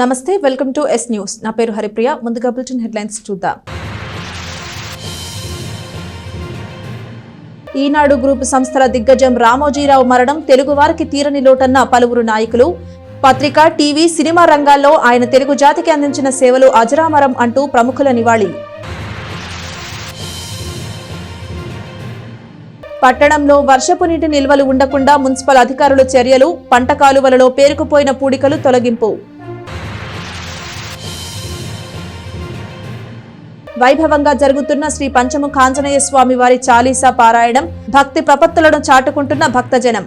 నమస్తే, welcome to yes news. నా పేరు హరిప్రియ. ముందుగా బులెటిన్ హెడ్లైన్స్ చూద్దాం. ఈనాడు గ్రూప్ సంస్థల దిగ్గజం రామోజీరావు మరణం తెలుగువారికి తీరని లోటన్న పలువురు నాయకులు. పత్రిక, టీవీ, సినిమా రంగాల్లో ఆయన తెలుగు జాతికి అందించిన సేవలు అజరామరం అంటూ ప్రముఖుల నివాళి. పట్టణంలో వర్షపు నీటి నిల్వలు ఉండకుండా మున్సిపల్ అధికారుల చర్యలు. పంట కాలువలలో పేరుకుపోయిన పూడికలు తొలగింపు. వైభవంగా జరుగుతున్న శ్రీ పంచముఖ ఆంజనేయ స్వామి వారి చాలీసా పారాయణం. భక్తి ప్రపత్తులను చాటుకుంటున్న భక్తజనం.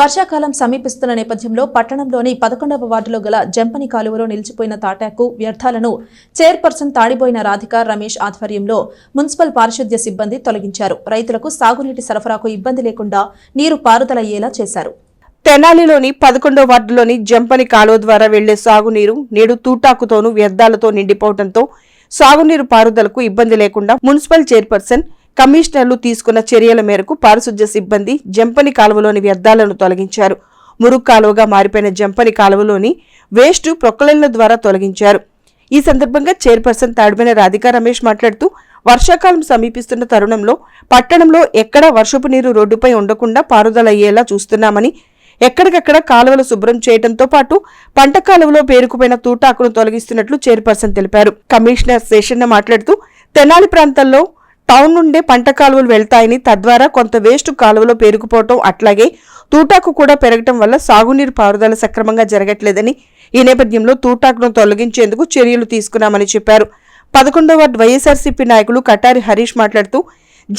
వర్షాకాలం సమీపిస్తున్న నేపథ్యంలో పట్టణంలోని 11వ వార్డులో గల జంపని కాలువలో నిలిచిపోయిన తాటాకు వ్యర్థాలను చైర్పర్సన్ తాడిపోయిన రాధిక రమేష్ ఆధ్వర్యంలో మున్సిపల్ పారిశుద్ధ్య సిబ్బంది తొలగించారు. రైతులకు సాగునీటి సరఫరాకు ఇబ్బంది లేకుండా నీరు పారుదలయ్యేలా చేశారు. తెనాలిలోని 11వ వార్డులోని జంపని కాలువ ద్వారా వెళ్లే సాగునీరు నేడు తూటాకుతోనూ వ్యర్థాలతో నిండిపోవడంతో సాగునీరు పారుదలకు ఇబ్బంది లేకుండా మున్సిపల్ చైర్పర్సన్, కమిషనర్లు తీసుకున్న చర్యల మేరకు పారిశుద్ధ్య సిబ్బంది జంపని కాలువలోని వ్యర్థాలను తొలగించారు. మురుగు కాలువగా మారిపోయిన జంపని కాలువలోని వేస్టు ప్రొక్లైన్ల ద్వారా తొలగించారు. ఈ సందర్భంగా చైర్పర్సన్ తాడిపోయిన రాధిక రమేష్ మాట్లాడుతూ వర్షాకాలం సమీపిస్తున్న తరుణంలో పట్టణంలో ఎక్కడా వర్షపు నీరు రోడ్డుపై ఉండకుండా పారుదలయ్యేలా చూస్తున్నామని, ఎక్కడికక్కడ కాలువలు శుభ్రం చేయడంతో పాటు పంట కాలువలో పేరుకుపోయిన తూటాకును తొలగిస్తున్నట్లు చైర్పర్సన్ తెలిపారు. కమిషనర్ శేషన్న మాట్లాడుతూ తెనాలి ప్రాంతాల్లో టౌన్ నుండే పంట కాలువలు వెళ్తాయని, తద్వారా కొంత వేస్ట్ కాలువలో పేరుకుపోవటం, అట్లాగే తూటాకు కూడా పెరగటం వల్ల సాగునీరు పారుదల సక్రమంగా జరగట్లేదని, ఈ నేపథ్యంలో తూటాకును తొలగించేందుకు చర్యలు తీసుకున్నామని చెప్పారు. 11వ వార్డు వైఎస్ఆర్సీపీ నాయకులు కటారి హరీష్ మాట్లాడుతూ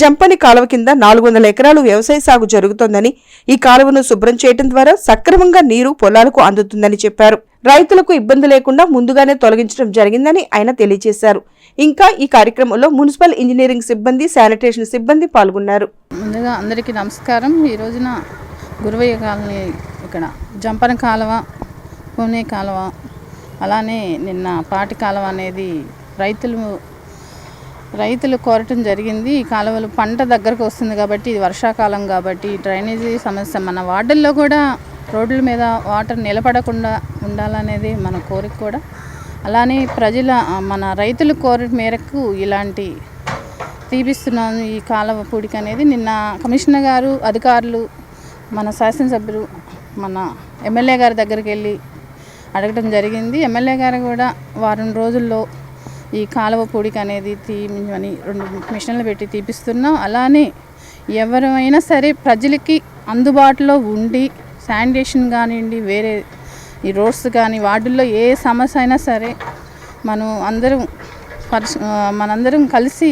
జంపని కాలువ కింద 400 ఎకరాలు వ్యవసాయ సాగు జరుగుతోందని, ఈ కాలువను శుభ్రం చేయడం ద్వారా సక్రమంగా నీరు పొలాలకు అందుతుందని చెప్పారు. రైతులకు ఇబ్బంది లేకుండా ముందుగానే తొలగించడం జరిగిందని ఆయన తెలియజేశారు. ఇంకా ఈ కార్యక్రమంలో మున్సిపల్ ఇంజనీరింగ్ సిబ్బంది, శానిటేషన్ సిబ్బంది పాల్గొన్నారు. ముందుగా అందరికీ నమస్కారం. ఈ రోజున గురువయ్య కాలనీ ఇక్కడ జంపన కాలువ, పూణే కాలువ, అలానే నిన్న పాటి కాలువ అనేది రైతులు కోరటం జరిగింది. ఈ కాలువలు పంట దగ్గరకు వస్తుంది కాబట్టి, ఇది వర్షాకాలం కాబట్టి డ్రైనేజీ సమస్య మన వార్డుల్లో కూడా రోడ్ల మీద వాటర్ నిలబడకుండా ఉండాలనేది మన కోరిక కూడా. అలానే మన రైతుల కోరిక మేరకు ఇలాంటి తీపిస్తున్నాను ఈ కాలువ పూడిక అనేది. నిన్న కమిషనర్ గారు, అధికారులు, మన శాసనసభ్యులు, మన ఎమ్మెల్యే గారి దగ్గరికి వెళ్ళి అడగడం జరిగింది. ఎమ్మెల్యే గారు కూడా వారం రోజుల్లో ఈ కాలువ పూడిక అనేది తీయమని 2 మిషన్లు పెట్టి తీపిస్తున్నాం. అలానే ఎవరైనా సరే ప్రజలకి అందుబాటులో ఉండి శానిటేషన్ కానివ్వండి, వేరే ఈ రోడ్స్ కానీ వార్డుల్లో ఏ సమస్య అయినా సరే మనందరం కలిసి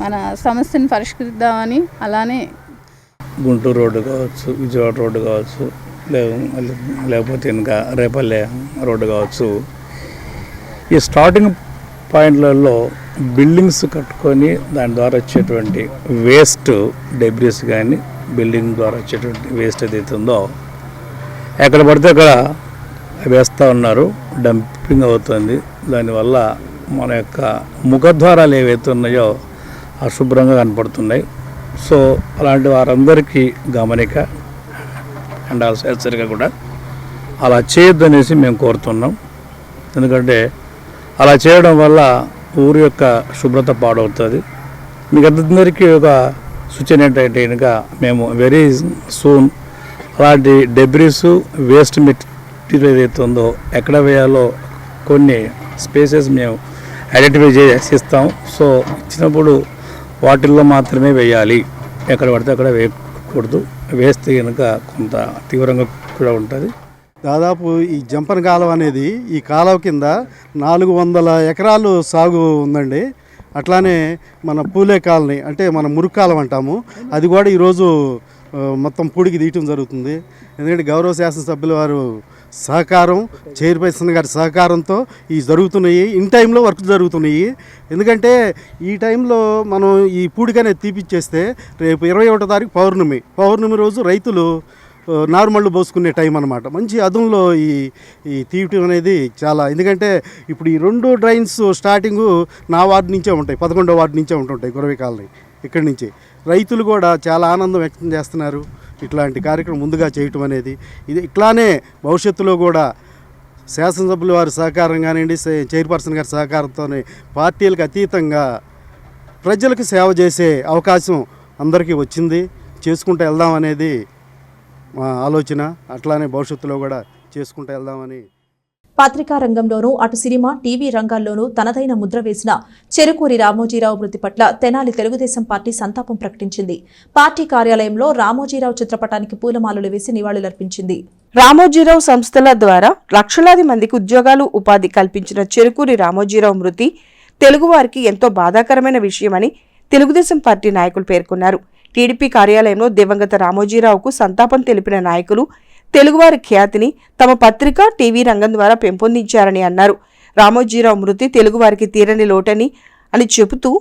మన సమస్యను పరిష్కరిద్దామని. అలానే గుంటూరు రోడ్డు కావచ్చు, విజయవాడ రోడ్డు కావచ్చు, లేకపోతే ఇంకా రేపల్లె రోడ్డు కావచ్చు, ఈ స్టార్టింగ్ పాయింట్లలో బిల్డింగ్స్ కట్టుకొని దాని ద్వారా వచ్చేటువంటి వేస్ట్ డెబ్రీస్ కానీ, బిల్డింగ్ ద్వారా వచ్చేటువంటి వేస్ట్ ఏదైతే ఉందో ఎక్కడ పడితే అక్కడ వేస్తూ ఉన్నారు. డంపింగ్ అవుతుంది. దానివల్ల మన యొక్క ముఖద్వారాలు ఏవైతే ఉన్నాయో అశుభ్రంగా కనపడుతున్నాయి. సో అలాంటి వారందరికీ గమనిక అండ్ ఆల్సో హెచ్చరిక కూడా అలా చేయొద్దు అనేసి మేము కోరుతున్నాం. ఎందుకంటే అలా చేయడం వల్ల ఊరి యొక్క శుభ్రత పాడవుతుంది. మీకు అందరికీ ఒక సూచన ఏంటంటే కనుక మేము వెరీ సూన్ అలాంటి డెబ్రీస్, వేస్ట్ మెటీరియల్ ఏదైతే ఉందో ఎక్కడ వేయాలో కొన్ని స్పేసెస్ మేము ఐడెంటిఫై చేసిస్తాం. సో ఇచ్చినప్పుడు వాటిల్లో మాత్రమే వేయాలి, ఎక్కడ పడితే అక్కడ వేయకూడదు. వేస్తే కనుక కొంత తీవ్రంగా కూడా ఉంటుంది. దాదాపు ఈ జంపన కాలువ అనేది ఈ కాలువ కింద 400 ఎకరాలు సాగు ఉందండి. అట్లానే మన పూలే కాలనీ అంటే మన మురుగు కాలువ అంటాము, అది కూడా ఈరోజు మొత్తం పూడికి తీయటం జరుగుతుంది. ఎందుకంటే గౌరవ శాసనసభ్యుల వారు సహకారం, చైర్పర్సన్ గారి సహకారంతో ఈ జరుగుతున్నాయి. ఇన్ టైంలో వర్క్ జరుగుతున్నాయి. ఎందుకంటే ఈ టైంలో మనం ఈ పూడికనే తీపిచ్చేస్తే రేపు 21వ తారీఖు పౌర్ణమి రోజు రైతులు నార్మల్లు పోసుకునే టైం అనమాట. మంచి అదునులో ఈ తీయటం అనేది చాలా. ఎందుకంటే ఇప్పుడు ఈ 2 డ్రైన్స్ స్టార్టింగు నా వార్డు నుంచే ఉంటాయి, 11వ వార్డు నుంచే ఉంటుంటాయి గురవి కాలనీ ఇక్కడి నుంచి. రైతులు కూడా చాలా ఆనందం వ్యక్తం చేస్తున్నారు ఇట్లాంటి కార్యక్రమం ముందుగా చేయటం అనేది. ఇది ఇట్లానే భవిష్యత్తులో కూడా శాసనసభ్యుల వారి సహకారం కానివ్వండి, చైర్పర్సన్ గారి సహకారంతోనే పార్టీలకు అతీతంగా ప్రజలకు సేవ చేసే అవకాశం అందరికీ వచ్చింది. చేసుకుంటూ వెళ్దాం అనేది మా ఆలోచన. అట్లానే భవిష్యత్తులో కూడా చేసుకుంటూ వెళ్దామని. పత్రికా రంగంలోనూ అటు సినిమా, టీవీ రంగాల్లోనూ తనదైన ముద్ర వేసిన చెరుకూరి రామోజీరావు మృతి పట్ల తెనాలి తెలుగుదేశం పార్టీ సంతాపం ప్రకటించింది. పార్టీ కార్యాలయంలో రామోజీరావు చిత్రపటానికి పూలమాలలు వేసి నివాళులర్పించింది. రామోజీరావు సంస్థల ద్వారా లక్షలాది మందికి ఉద్యోగాలు, ఉపాధి కల్పించిన చెరుకూరి రామోజీరావు మృతి తెలుగువారికి ఎంతో బాధాకరమైన విషయమని తెలుగుదేశం పార్టీ నాయకులు పేర్కొన్నారు. టీడీపీ కార్యాలయంలో దివంగత రామోజీరావుకు సంతాపం తెలిపిన నాయకులు తెలుగువారి ఖ్యాతిని తమ పత్రిక, టీవీ రంగం ద్వారా పెంపొందించారని అన్నారు. రామోజీరావు మృతి తెలుగువారికి తీరని లోటని చెబుతూ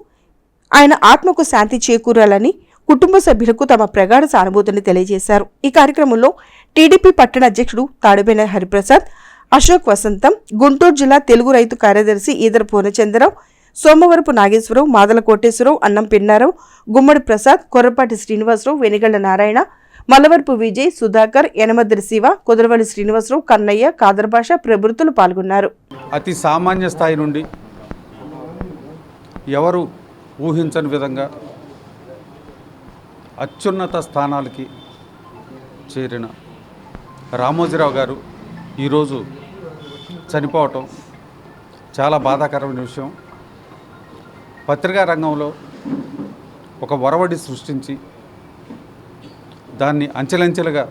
ఆయన ఆత్మకు శాంతి చేకూరాలని కుటుంబ సభ్యులకు తమ ప్రగాఢ సానుభూతిని తెలియజేశారు. ఈ కార్యక్రమంలో టీడీపీ పట్టణ అధ్యక్షుడు తాడుబేన హరిప్రసాద్, అశోక్ వసంతం, గుంటూరు జిల్లా తెలుగు రైతు కార్యదర్శి ఈదర పూర్ణచంద్రరావు, సోమవరపు నాగేశ్వరరావు, మాదల కోటేశ్వరరావు, అన్నం పిన్నారావు, గుమ్మడి ప్రసాద్, కొర్రపాటి శ్రీనివాసరావు, వెనిగళ్ల నారాయణ, మల్లవరపు విజయ్, సుధాకర్, యనమద్రి శివ, కుదరవల్లి శ్రీనివాసరావు, కన్నయ్య, కాదర్భాష ప్రభుత్తులు పాల్గొన్నారు. అతి సామాన్య స్థాయి నుండి ఎవరు ఊహించని విధంగా అత్యున్నత స్థానాలకి చేరిన రామోజీరావు గారు ఈరోజు చనిపోవటం చాలా బాధాకరమైన విషయం. పత్రికా రంగంలో ఒక ఒరవడి సృష్టించి దాన్ని అంచెలంచెలుగా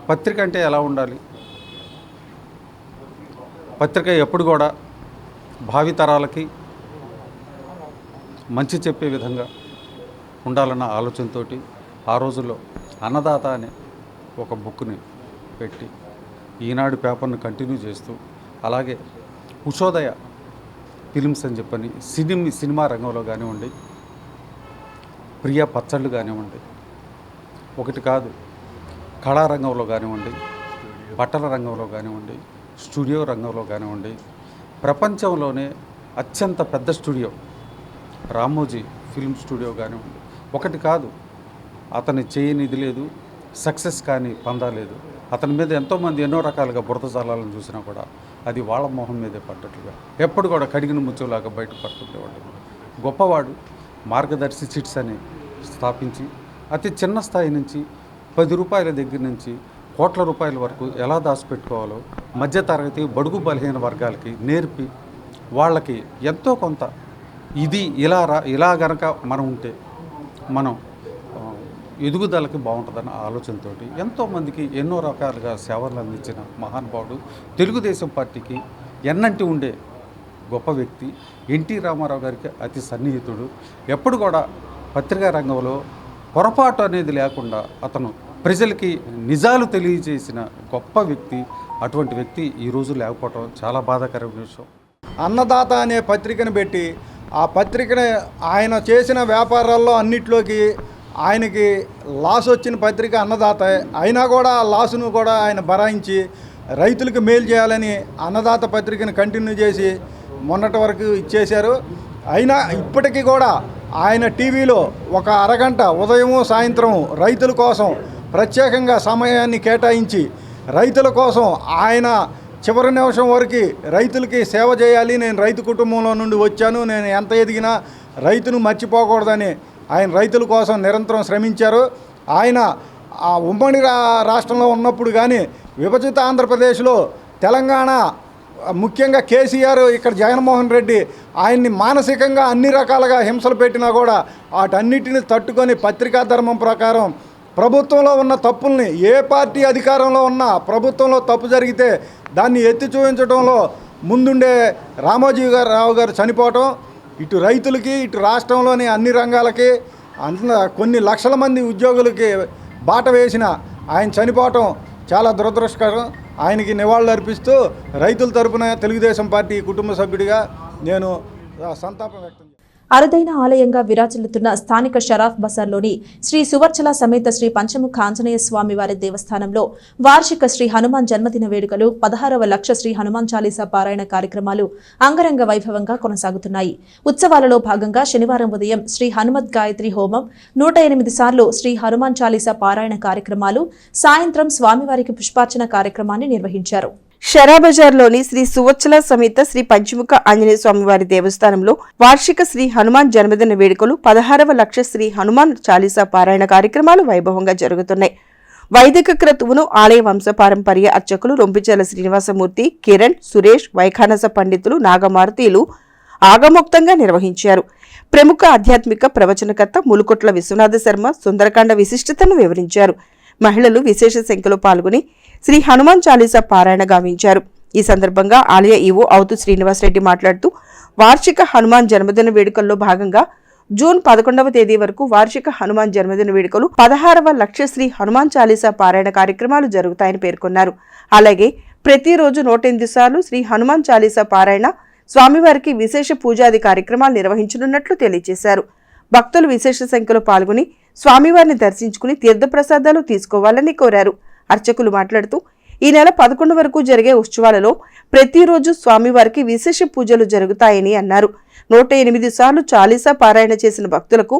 పత్రిక అంటే ఎలా ఉండాలి, పత్రిక ఎప్పుడు కూడా భావితరాలకి మంచి చెప్పే విధంగా ఉండాలన్న ఆలోచనతో ఆ రోజుల్లో అన్నదాత అనే ఒక బుక్ని పెట్టి ఈనాడు పేపర్ను కంటిన్యూ చేస్తూ, అలాగే ఉషోదయ ఫిలిమ్స్ అని చెప్పని సినిమా రంగంలో కానివ్వండి, ప్రియ పచ్చళ్ళు కానివ్వండి, ఒకటి కాదు కళారంగంలో కానివ్వండి, బట్టల రంగంలో కానివ్వండి, స్టూడియో రంగంలో కానివ్వండి, ప్రపంచంలోనే అత్యంత పెద్ద స్టూడియో రామోజీ ఫిల్మ్ స్టూడియో కానివ్వండి, ఒకటి కాదు అతని చేయనిది లేదు, సక్సెస్ కానీ పొందలేదు. అతని మీద ఎంతోమంది ఎన్నో రకాలుగా బురద జాలాలను చూసినా కూడా అది వాళ్ళ మొహం మీదే పడ్డట్లుగా ఎప్పుడు కూడా కడిగిన ముచ్చులాగా బయటపడుతుండేవాడు. గొప్పవాడు. మార్గదర్శి చిట్స్ అని స్థాపించి అతి చిన్న స్థాయి నుంచి 10 రూపాయల దగ్గర నుంచి కోట్ల రూపాయల వరకు ఎలా దాచిపెట్టుకోవాలో మధ్యతరగతి, బడుగు బలహీన వర్గాలకి నేర్పి వాళ్ళకి ఎంతో కొంత ఇది ఇలా గనక మనం ఉంటే మనం ఎదుగుదలకి బాగుంటుందన్న ఆలోచనతో ఎంతోమందికి ఎన్నో రకాలుగా సేవలు అందించిన మహానుభావుడు. తెలుగుదేశం పార్టీకి ఎన్నంటి ఉండే గొప్ప వ్యక్తి. ఎన్టీ రామారావు గారికి అతి సన్నిహితుడు. ఎప్పుడు కూడా పత్రికా రంగంలో పొరపాటు అనేది లేకుండా అతను ప్రజలకి నిజాలు తెలియజేసిన గొప్ప వ్యక్తి. అటువంటి వ్యక్తి ఈరోజు లేకపోవడం చాలా బాధాకరమైన విషయం. అన్నదాత అనే పత్రికను పెట్టి ఆ పత్రికను ఆయన చేసిన వ్యాపారాల్లో అన్నిట్లోకి ఆయనకి లాస్ వచ్చిన పత్రిక అన్నదాత అయినా కూడా ఆ లాసును కూడా ఆయన భరాయించి రైతులకు మేలు చేయాలని అన్నదాత పత్రికను కంటిన్యూ చేసి మొన్నటి వరకు ఇచ్చేశారు. అయినా ఇప్పటికీ కూడా ఆయన టీవీలో ఒక అరగంట ఉదయము సాయంత్రం రైతుల కోసం ప్రత్యేకంగా సమయాన్ని కేటాయించి రైతుల కోసం ఆయన చివరి నిమిషం వరకు రైతులకి సేవ చేయాలి, నేను రైతు కుటుంబంలో నుండి వచ్చాను, నేను ఎంత ఎదిగినా రైతును మర్చిపోకూడదని ఆయన రైతుల కోసం నిరంతరం శ్రమించారు. ఆయన ఆ ఉమ్మడి రాష్ట్రంలో ఉన్నప్పుడు కానీ విభజిత ఆంధ్రప్రదేశ్లో తెలంగాణ ముఖ్యంగా కేసీఆర్ ఇక్కడ జగన్మోహన్ రెడ్డి ఆయన్ని మానసికంగా అన్ని రకాలుగా హింసలు పెట్టినా కూడా వాటన్నిటిని తట్టుకొని పత్రికా ధర్మం ప్రకారం ప్రభుత్వంలో ఉన్న తప్పుల్ని ఏ పార్టీ అధికారంలో ఉన్నా ప్రభుత్వంలో తప్పు జరిగితే దాన్ని ఎత్తి చూపించడంలో ముందుండే రామోజీరావు గారు చనిపోవటం ఇటు రైతులకి ఇటు రాష్ట్రంలోని అన్ని రంగాలకి కొన్ని లక్షల మంది ఉద్యోగులకి బాట వేసిన ఆయన చనిపోవటం చాలా దురదృష్టకరం. ఆయనకి నివాళులు అర్పిస్తూ రైతుల తరపున తెలుగుదేశం పార్టీ కుటుంబ సభ్యుడిగా నేను సంతాపం వ్యక్తం చేస్తాను. అరుదైన ఆలయంగా విరాజిల్లుతున్న స్థానిక షరాఫ్ బజార్లోని శ్రీ సువర్చల సమేత శ్రీ పంచముఖ ఆంజనేయ స్వామి వారి దేవస్థానంలో వార్షిక శ్రీ హనుమాన్ జన్మదిన వేడుకలు 16వ లక్ష శ్రీ హనుమాన్ చాలీసా పారాయణ కార్యక్రమాలు అంగరంగ వైభవంగా కొనసాగుతున్నాయి. ఉత్సవాలలో భాగంగా శనివారం ఉదయం శ్రీ హనుమత్ గాయత్రి హోమం, 108 సార్లు శ్రీ హనుమాన్ చాలీసా పారాయణ కార్యక్రమాలు, సాయంత్రం స్వామివారికి పుష్పార్చన కార్యక్రమాన్ని నిర్వహించారు. షరాబజార్లోని శ్రీ సువత్సల సమేత శ్రీ పంచముఖ ఆంజనేయ స్వామి వారి దేవస్థానంలో వార్షిక శ్రీ హనుమాన్ జన్మదిన వేడుకలు 16వ లక్ష శ్రీ హనుమాన్ చాలీసా పారాయణ కార్యక్రమాలు వైభవంగా జరుగుతున్నాయి. వైదిక క్రతువును ఆలయ వంశపారంపర్య అర్చకులు రొంపిచర్ల శ్రీనివాసమూర్తి, కిరణ్, సురేష్, వైఖానస పండితులు, నాగమారుతీలు ఆగమోక్తంగా నిర్వహించారు. ప్రముఖ ఆధ్యాత్మిక ప్రవచనకర్త ములుకొట్ల విశ్వనాథ శర్మ సుందరకాండ విశిష్టతను వివరించారు. మహిళలు విశేష సంఖ్యలో పాల్గొని శ్రీ హనుమాన్ చాలీసా పారాయణ గావించారు. ఈ సందర్భంగా ఆలయ ఈవో అవుతు శ్రీనివాసరెడ్డి మాట్లాడుతూ వార్షిక హనుమాన్ జన్మదిన వేడుకల్లో భాగంగా జూన్ 11వ తేదీ వరకు వార్షిక హనుమాన్ జన్మదిన వేడుకలు 16వ లక్ష శ్రీ హనుమాన్ చాలీసా పారాయణ కార్యక్రమాలు జరుగుతాయని పేర్కొన్నారు. అలాగే ప్రతిరోజు 108 సార్లు శ్రీ హనుమాన్ చాలీసా పారాయణ, స్వామివారికి విశేష పూజాది కార్యక్రమాలు నిర్వహించనున్నట్లు తెలియజేశారు. భక్తులు విశేష సంఖ్యలో పాల్గొని స్వామివారిని దర్శించుకుని తీర్థప్రసాదాలు తీసుకోవాలని కోరారు. అర్చకులు మాట్లాడుతూ ఈ నెల 11 వరకు జరిగే ఉత్సవాలలో ప్రతిరోజు స్వామివారికి విశేష పూజలు జరుగుతాయని అన్నారు. 108 సార్లు చాలీసా పారాయణ చేసిన భక్తులకు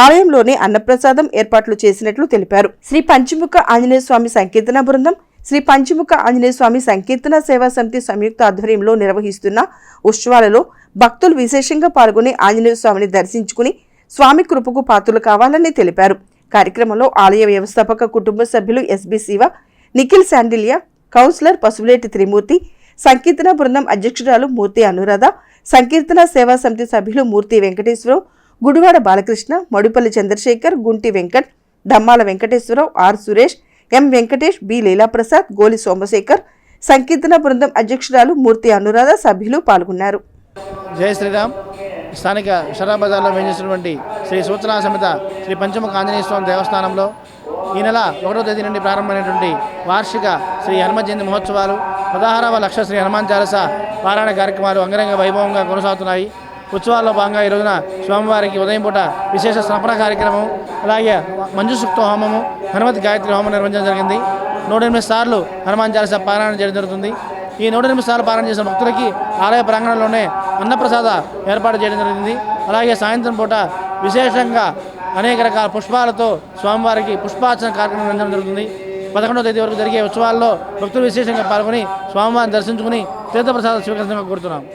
ఆలయంలోనే అన్నప్రసాదం ఏర్పాట్లు చేసినట్లు తెలిపారు. శ్రీ పంచముఖ ఆంజనేయ స్వామి సంకీర్తన బృందం, శ్రీ పంచముఖ ఆంజనేయ స్వామి సంకీర్తన సేవా సమితి సంయుక్త ఆధ్వర్యంలో నిర్వహిస్తున్న ఉత్సవాలలో భక్తులు విశేషంగా పాల్గొని ఆంజనేయ స్వామిని దర్శించుకుని స్వామి కృపకు పాత్రలు కావాలని తెలిపారు. కార్యక్రమంలో ఆలయ వ్యవస్థాపక కుటుంబ సభ్యులు ఎస్బి శివ, నిఖిల్ శాండిలియా, కౌన్సిలర్ పసుపులేటి త్రిమూర్తి, సంకీర్తన బృందం అధ్యక్షురాలు మూర్తి అనురాధ, సంకీర్తన సేవా సమితి సభ్యులు Murthy Venkateswara Rao, Gudivada Balakrishna, Madupalli Chandrasekhar, Gunti Venkat, Dammala Venkateswara Rao, R Suresh, M Venkatesh, B Leela Prasad, Goli Somasekhar, సంకీర్తన బృందం అధ్యక్షురాలు మూర్తి అనురాధ సభ్యులు పాల్గొన్నారు. జై శ్రీరామ్. స్థానిక షరాఫ్ బజార్లో వేయించినటువంటి శ్రీ సూచనా సమేత శ్రీ పంచముఖ ఆంజనేయ స్వామి దేవస్థానంలో ఈ నెల 1వ తేదీ నుండి ప్రారంభమైనటువంటి వార్షిక శ్రీ హనుమ జయంతి మహోత్సవాలు 16వ లక్ష శ్రీ హనుమాన్ చాలీసా పారాయణ కార్యక్రమాలు అంగరంగ వైభవంగా కొనసాగుతున్నాయి. ఉత్సవాల్లో భాగంగా ఈ రోజున స్వామివారికి ఉదయం పూట విశేష స్నపన కార్యక్రమం, అలాగే మంజు సూక్త హోమము, హనుమత్ గాయత్రి హోమం నిర్వహించడం జరిగింది. 108 సార్లు హనుమాన్ చాలీసా పారాయణ చేయడం జరుగుతుంది. ఈ 108 సార్లు పారాయణ చేసిన భక్తులకి ఆలయ ప్రాంగణంలోనే అన్నప్రసాద ఏర్పాటు చేయడం జరిగింది. అలాగే సాయంత్రం పూట విశేషంగా అనేక రకాల పుష్పాలతో స్వామివారికి పుష్పార్చన కార్యక్రమం నిర్వహించడం జరుగుతుంది. 11వ తేదీ వరకు జరిగే ఉత్సవాల్లో భక్తులు విశేషంగా పాల్గొని స్వామివారిని దర్శించుకుని తీర్థప్రసాదం స్వీకరించడం కోరుతున్నాం.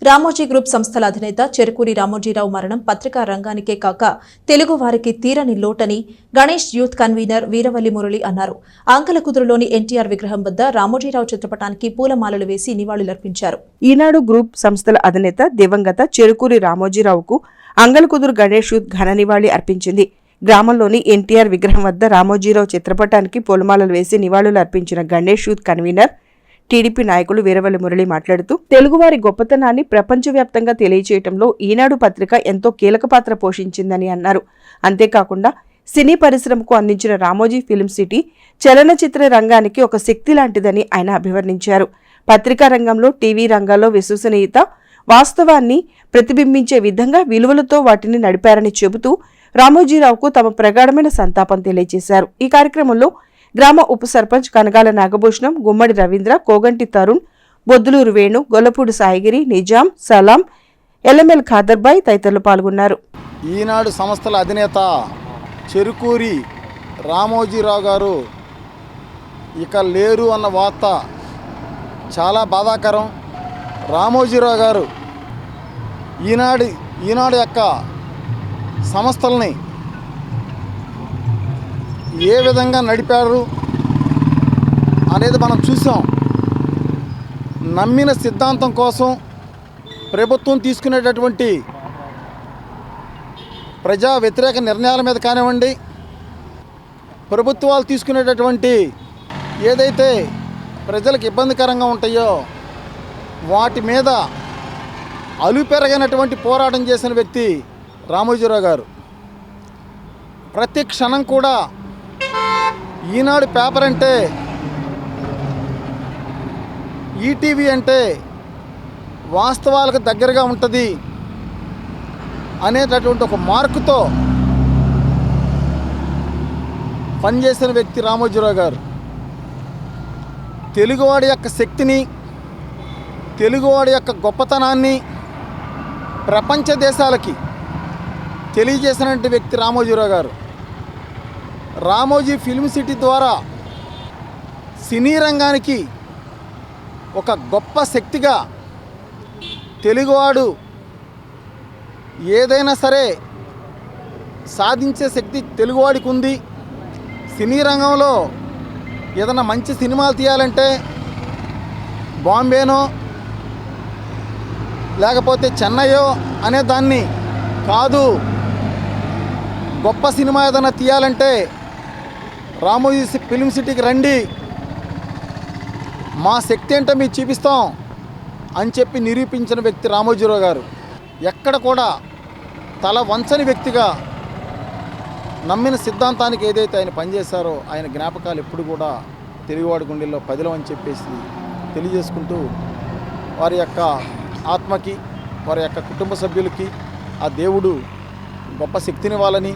రామోజీ గ్రూప్ సంస్థల అధినేత చెరుకూరి రామోజీరావు మరణం పత్రికా రంగానికే కాక తెలుగు వారికి తీరని లోటని గణేష్ యూత్ కన్వీనర్ వీరవల్లి మురళి అన్నారు. ఆంకలకుదురులోని ఎన్టీఆర్ విగ్రహం వద్ద రామోజీరావు చిత్రపటానికి పూలమాలలు వేసి నివాళులర్పించారు. ఈనాడు గ్రూప్ సంస్థల అధినేత దివంగత చెరుకూరి రామోజీరావుకు అంగలకుదురు గణేష్ యూత్ ఘన నివాళి అర్పించింది. గ్రామంలోని ఎన్టీఆర్ విగ్రహం వద్ద రామోజీరావు చిత్రపటానికి పూలమాలలు వేసి నివాళులు అర్పించిన గణేష్ యూత్ కన్వీనర్ టీడీపీ నాయకులు వీరవల్లి మురళి మాట్లాడుతూ తెలుగువారి గొప్పతనాన్ని ప్రపంచవ్యాప్తంగా తెలియజేయడంలో ఈనాడు పత్రిక ఎంతో కీలక పాత్ర పోషించిందని అన్నారు. అంతేకాకుండా సినీ పరిశ్రమకు అందించిన రామోజీ ఫిల్మ్ సిటీ చలనచిత్ర రంగానికి ఒక శక్తి లాంటిదని ఆయన అభివర్ణించారు. పత్రికా రంగంలో, టీవీ రంగాల్లో విశ్వసనీయత, వాస్తవాన్ని ప్రతిబింబించే విధంగా విలువలతో వాటిని నడిపారని చెబుతూ రామోజీరావుకు తమ ప్రగాఢమైన సంతాపం తెలియజేశారు. ఈ కార్యక్రమంలో గ్రామ ఉప సర్పంచ్ కనగాల నాగభూషణం, గుమ్మడి రవీంద్ర, కోగంటి తరుణ్, బొద్దులూరు వేణు, గొల్లపూడి సాయిగిరి, నిజాం, సలాం, ఎల్ఎంఎల్ ఖాదర్బాయ్ తదితరులు పాల్గొన్నారు. ఈనాడు సంస్థల అధినేత చెరుకూరి రామోజీరావు గారు ఇక లేరు అన్న వార్త చాలా బాధాకరం. రామోజీరావు గారు ఈనాడు యొక్క సంస్థల్ని ఏ విధంగా నడిపారు అనేది మనం చూసాం. నమ్మిన సిద్ధాంతం కోసం ప్రభుత్వం తీసుకునేటటువంటి ప్రజా వ్యతిరేక నిర్ణయాల మీద కానివ్వండి, ప్రభుత్వాలు తీసుకునేటటువంటి ఏదైతే ప్రజలకు ఇబ్బందికరంగా ఉంటాయో వాటి మీద అలుపెరగనటువంటి పోరాటం చేసిన వ్యక్తి రామోజీరావు గారు. ప్రతి క్షణం కూడా ఈనాడు పేపర్ అంటే, ఈటీవీ అంటే వాస్తవాలకు దగ్గరగా ఉంటుంది, అనేటటువంటి ఒక మార్కుతో పనిచేసిన వ్యక్తి రామోజీరావు గారు. తెలుగువాడి యొక్క శక్తిని, తెలుగువాడి యొక్క గొప్పతనాన్ని ప్రపంచ దేశాలకి తెలియజేసినటువంటి వ్యక్తి రామోజీరావు గారు. రామోజీ ఫిల్మ్ సిటీ ద్వారా సినీ రంగానికి ఒక గొప్ప శక్తిగా తెలుగువాడు ఏదైనా సరే సాధించే శక్తి తెలుగువాడికి ఉంది. సినీ రంగంలో ఏదైనా మంచి సినిమాలు తీయాలంటే బాంబేనో లేకపోతే చెన్నైయో అనే దాన్ని కాదు, గొప్ప సినిమా ఏదైనా తీయాలంటే రామోజీ ఫిల్మ్ సిటీకి రండి, మా శక్తి ఏంటో మీకు చూపిస్తాం అని చెప్పి నిరూపించిన వ్యక్తి రామోజీరావు గారు. ఎక్కడ కూడా తల వంచని వ్యక్తిగా నమ్మిన సిద్ధాంతానికి ఏదైతే ఆయన పనిచేశారో ఆయన జ్ఞాపకాలు ఎప్పుడు కూడా తెలుగువాడి గుండెల్లో పదిలం అని చెప్పేసి తెలియజేసుకుంటూ వారి యొక్క ఆత్మకి, వారి యొక్క కుటుంబ సభ్యులకి ఆ దేవుడు గొప్ప శక్తినివ్వాలని,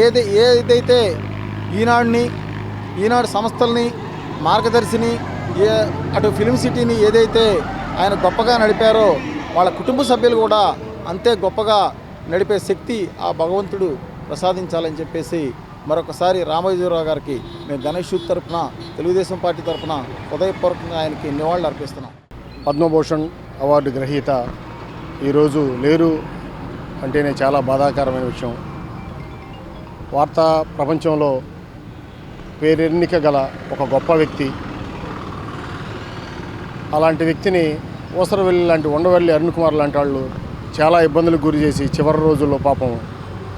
ఏదైతే ఈనాడు సంస్థల్ని, మార్గదర్శిని, అటు ఫిల్మ్ సిటీని ఏదైతే ఆయన గొప్పగా నడిపారో వాళ్ళ కుటుంబ సభ్యులు కూడా అంతే గొప్పగా నడిపే శక్తి ఆ భగవంతుడు ప్రసాదించాలని చెప్పేసి మరొకసారి రామోజీరావు గారికి మేము గణేష్ యూత్ తరఫున, తెలుగుదేశం పార్టీ తరఫున హృదయపూర్వకంగా ఆయనకి నివాళులు అర్పిస్తున్నాం. పద్మభూషణ్ అవార్డు గ్రహీత ఈరోజు లేరు అంటేనే చాలా బాధాకరమైన విషయం. వార్తా ప్రపంచంలో పేరెన్నిక గల ఒక గొప్ప వ్యక్తి. అలాంటి వ్యక్తిని ఊసరవెల్లి లాంటి ఉండవల్లి అరుణ్ కుమార్ లాంటి వాళ్ళు చాలా ఇబ్బందులకు గురి చేసి చివరి రోజుల్లో పాపం